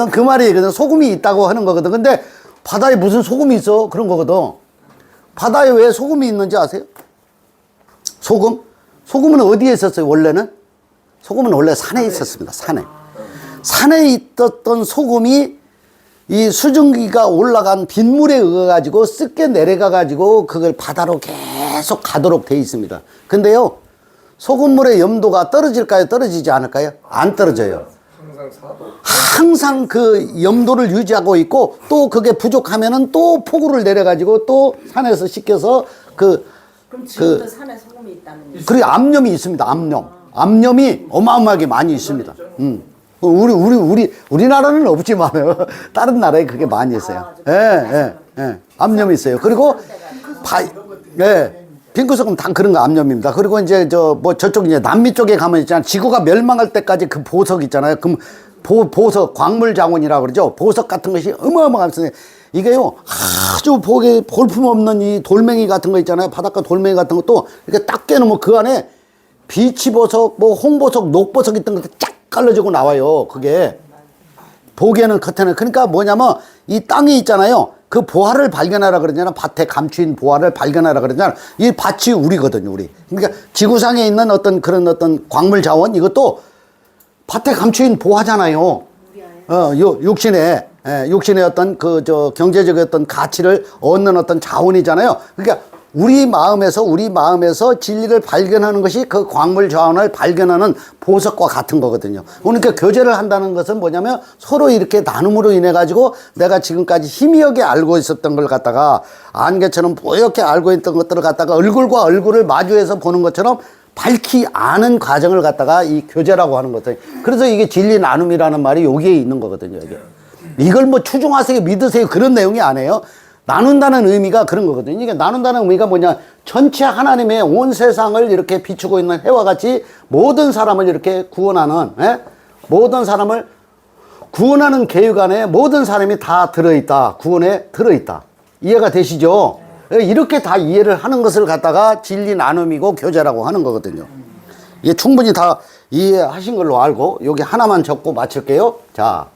그 말이거든. 소금이 있다고 하는 거거든. 근데 바다에 무슨 소금이 있어? 그런 거거든. 바다에 왜 소금이 있는지 아세요? 소금은 어디에 있었어요, 원래는? 소금은 원래 산에 있었습니다, 산에 있었던 소금이 이 수증기가 올라간 빗물에 의해가지고 쓱게 내려가가지고 그걸 바다로 계속 가도록 돼 있습니다. 근데요, 소금물의 염도가 떨어질까요? 떨어지지 않을까요? 안 떨어져요. 항상 그 염도를 유지하고 있고, 또 그게 부족하면은 또 폭우를 내려가지고 또 산에서 씻겨서 그럼 지금도 산에 소금이 있다는 얘기? 그리고 암염이 있습니다. 암염이 어마어마하게 많이 있습니다. 우리나라는 없지만 다른 나라에 그게 많이 있어요. 암염이 있어요. 그리고 핑크소금 다 그런 거 암염입니다. 그리고 이제 저쪽 이제 남미 쪽에 가면 있잖아요. 지구가 멸망할 때까지 그 보석 있잖아요. 그럼 보석, 광물 자원이라고 그러죠. 보석 같은 것이 어마어마합니다. 이게요, 아주 볼품없는 이 돌멩이 같은 거 있잖아요. 바닷가 돌멩이 같은 것도 이렇게 딱 깨놓으면 그 안에 비치보석, 홍보석, 녹보석 있던 것도 쫙 깔려지고 나와요. 그게. 보기에는 겉에는. 그러니까 뭐냐면 이 땅이 있잖아요. 그 보화를 발견하라 그러잖아. 밭에 감추인 보화를 발견하라 그러잖아. 이 밭이 우리거든요, 우리. 그러니까 지구상에 있는 그런 광물 자원, 이것도 밭에 감추인 보화잖아요. 육신의 어떤 경제적 어떤 가치를 얻는 어떤 자원이잖아요. 그러니까 우리 마음에서 진리를 발견하는 것이 그 광물 자원을 발견하는 보석과 같은 거거든요. 그러니까 교제를 한다는 것은 뭐냐면 서로 이렇게 나눔으로 인해 가지고 내가 지금까지 희미하게 알고 있었던 걸 갖다가 안개처럼 뽀얗게 알고 있던 것들을 갖다가 얼굴과 얼굴을 마주해서 보는 것처럼 밝히 아는 과정을 갖다가 이 교제라고 하는 거거든요. 그래서 이게 진리 나눔이라는 말이 여기에 있는 거거든요. 이걸 뭐 추종하세요, 믿으세요 그런 내용이 아니에요. 나눈다는 의미가 그런 거거든요. 이게 나눈다는 의미가 뭐냐, 전체 하나님의 온 세상을 이렇게 비추고 있는 해와 같이 모든 사람을 이렇게 구원하는, 모든 사람을 구원하는 계획 안에 모든 사람이 다 들어있다. 구원에 들어있다. 이해가 되시죠? 이렇게 다 이해를 하는 것을 갖다가 진리 나눔이고 교제라고 하는 거거든요. 이게 충분히 다 이해하신 걸로 알고 여기 하나만 적고 마칠게요. 자,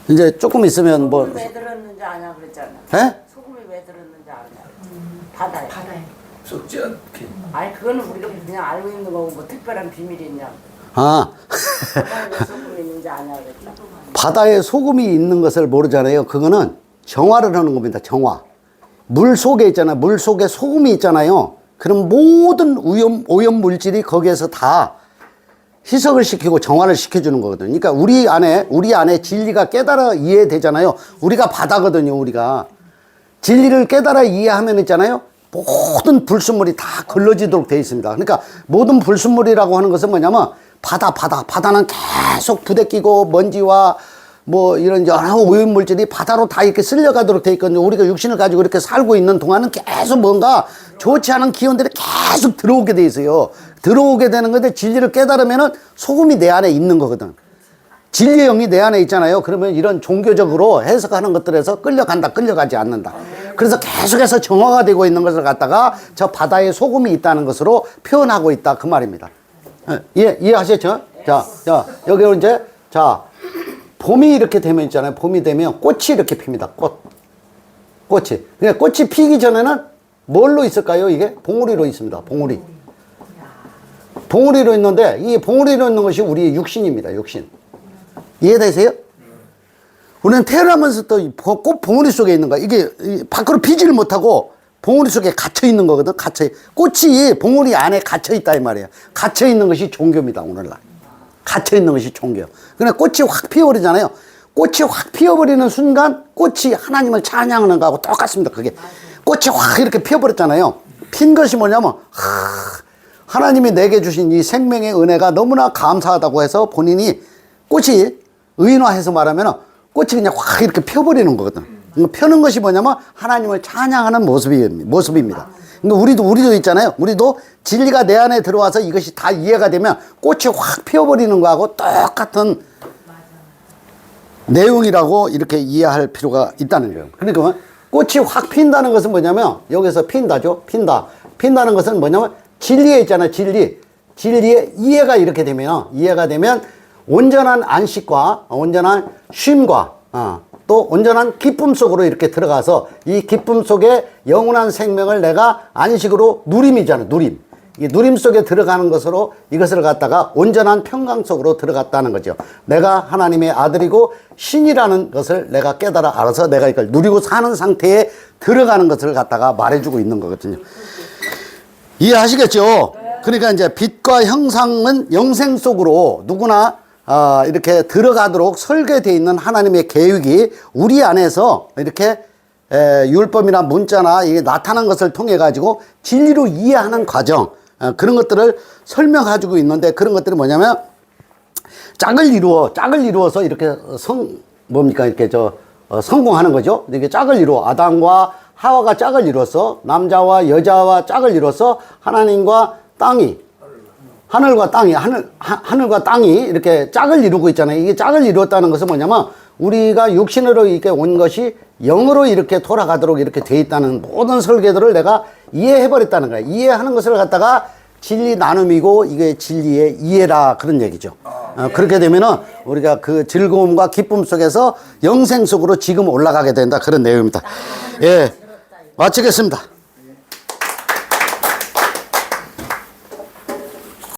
이제 조금 있으면 뭐 소금이 왜 들었는지 아냐 그랬잖아. 소금이 왜 들었는지 아냐. 바다에. 썩지 않게. 아니 그거는 우리가 그냥 알고 있는 거고 뭐 특별한 비밀이 있냐. 바다에 왜 소금이 있는지 아냐 그랬잖아. 바다에 소금이 있는 것을 모르잖아요. 그거는 정화를 하는 겁니다. 정화. 물 속에 있잖아요. 물 속에 소금이 있잖아요. 그럼 모든 오염 물질이 거기에서 다 희석을 시키고 정화를 시켜주는 거거든요. 그러니까 우리 안에 진리가 깨달아 이해되잖아요. 우리가 바다거든요. 우리가 진리를 깨달아 이해하면 있잖아요. 모든 불순물이 다 걸러지도록 되어 있습니다. 그러니까 모든 불순물이라고 하는 것은 뭐냐면 바다는 계속 부대끼고 먼지와 뭐 이런 여러 오염물질이 바다로 다 이렇게 쓸려가도록 돼 있거든요. 우리가 육신을 가지고 이렇게 살고 있는 동안은 계속 뭔가 좋지 않은 기운들이 계속 들어오게 돼 있어요. 들어오게 되는 건데 진리를 깨달으면은 소금이 내 안에 있는 거거든. 진리의 영이 내 안에 있잖아요. 그러면 이런 종교적으로 해석하는 것들에서 끌려간다, 끌려가지 않는다. 그래서 계속해서 정화가 되고 있는 것을 갖다가 저 바다에 소금이 있다는 것으로 표현하고 있다. 그 말입니다. 이해하셨죠? 자, 여기 이제, 자, 봄이 이렇게 되면 있잖아요. 봄이 되면 꽃이 이렇게 핍니다. 꽃이. 그냥 꽃이 피기 전에는 뭘로 있을까요? 이게 봉우리로 있습니다. 봉우리. 봉우리로 있는데, 이 봉우리로 있는 것이 우리의 육신입니다. 육신. 이해되세요? 우리는 태어나면서 또 꽃 봉우리 속에 있는 거야. 이게 밖으로 피지를 못하고 봉우리 속에 갇혀 있는 거거든. 꽃이 봉우리 안에 갇혀 있다 이 말이에요. 갇혀 있는 것이 종교입니다. 오늘날. 갇혀 있는 것이 종교. 그냥 꽃이 확 피어버리잖아요. 꽃이 확 피어버리는 순간 꽃이 하나님을 찬양하는 거하고 똑같습니다. 그게 꽃이 확 이렇게 피어버렸잖아요. 핀 것이 뭐냐면 하나님이 내게 주신 이 생명의 은혜가 너무나 감사하다고 해서 본인이 꽃이 의인화해서 말하면 꽃이 그냥 확 이렇게 펴버리는 거거든. 펴는 것이 뭐냐면 하나님을 찬양하는 모습입니다. 그러니까 우리도 있잖아요. 우리도 진리가 내 안에 들어와서 이것이 다 이해가 되면 꽃이 확 피어버리는 거하고 똑같은 내용이라고 이렇게 이해할 필요가 있다는 거예요. 그러니까 꽃이 확 핀다는 것은 뭐냐면 여기서 핀다죠. 핀다는 것은 뭐냐면 진리에 있잖아요. 진리의 이해가 이렇게 되면 온전한 안식과 온전한 쉼과 또 온전한 기쁨 속으로 이렇게 들어가서 이 기쁨 속에 영원한 생명을 내가 안식으로 누림이잖아요. 누림. 이 누림 속에 들어가는 것으로 이것을 갖다가 온전한 평강 속으로 들어갔다는 거죠. 내가 하나님의 아들이고 신이라는 것을 내가 깨달아 알아서 내가 이걸 누리고 사는 상태에 들어가는 것을 갖다가 말해주고 있는 거거든요. 이해하시겠죠? 그러니까 이제 빛과 형상은 영생 속으로 누구나 이렇게 들어가도록 설계되어 있는 하나님의 계획이 우리 안에서 이렇게 율법이나 문자나 이게 나타난 것을 통해 가지고 진리로 이해하는 과정, 그런 것들을 설명해주고 있는데, 그런 것들이 뭐냐면 짝을 이루어서 이렇게 이렇게 성공하는 거죠. 이게 짝을 이루어 아담과 하와가 짝을 이루어서 남자와 여자와 짝을 이루어서 하나님과 땅이 하늘과 땅이 이렇게 짝을 이루고 있잖아요. 이게 짝을 이루었다는 것은 뭐냐면 우리가 육신으로 이렇게 온 것이 영으로 이렇게 돌아가도록 이렇게 돼 있다는 모든 설계들을 내가 이해해버렸다는 거야. 이해하는 것을 갖다가 진리 나눔이고 이게 진리의 이해라, 그런 얘기죠. 그렇게 되면은 우리가 그 즐거움과 기쁨 속에서 영생 속으로 지금 올라가게 된다, 그런 내용입니다. 예, 마치겠습니다.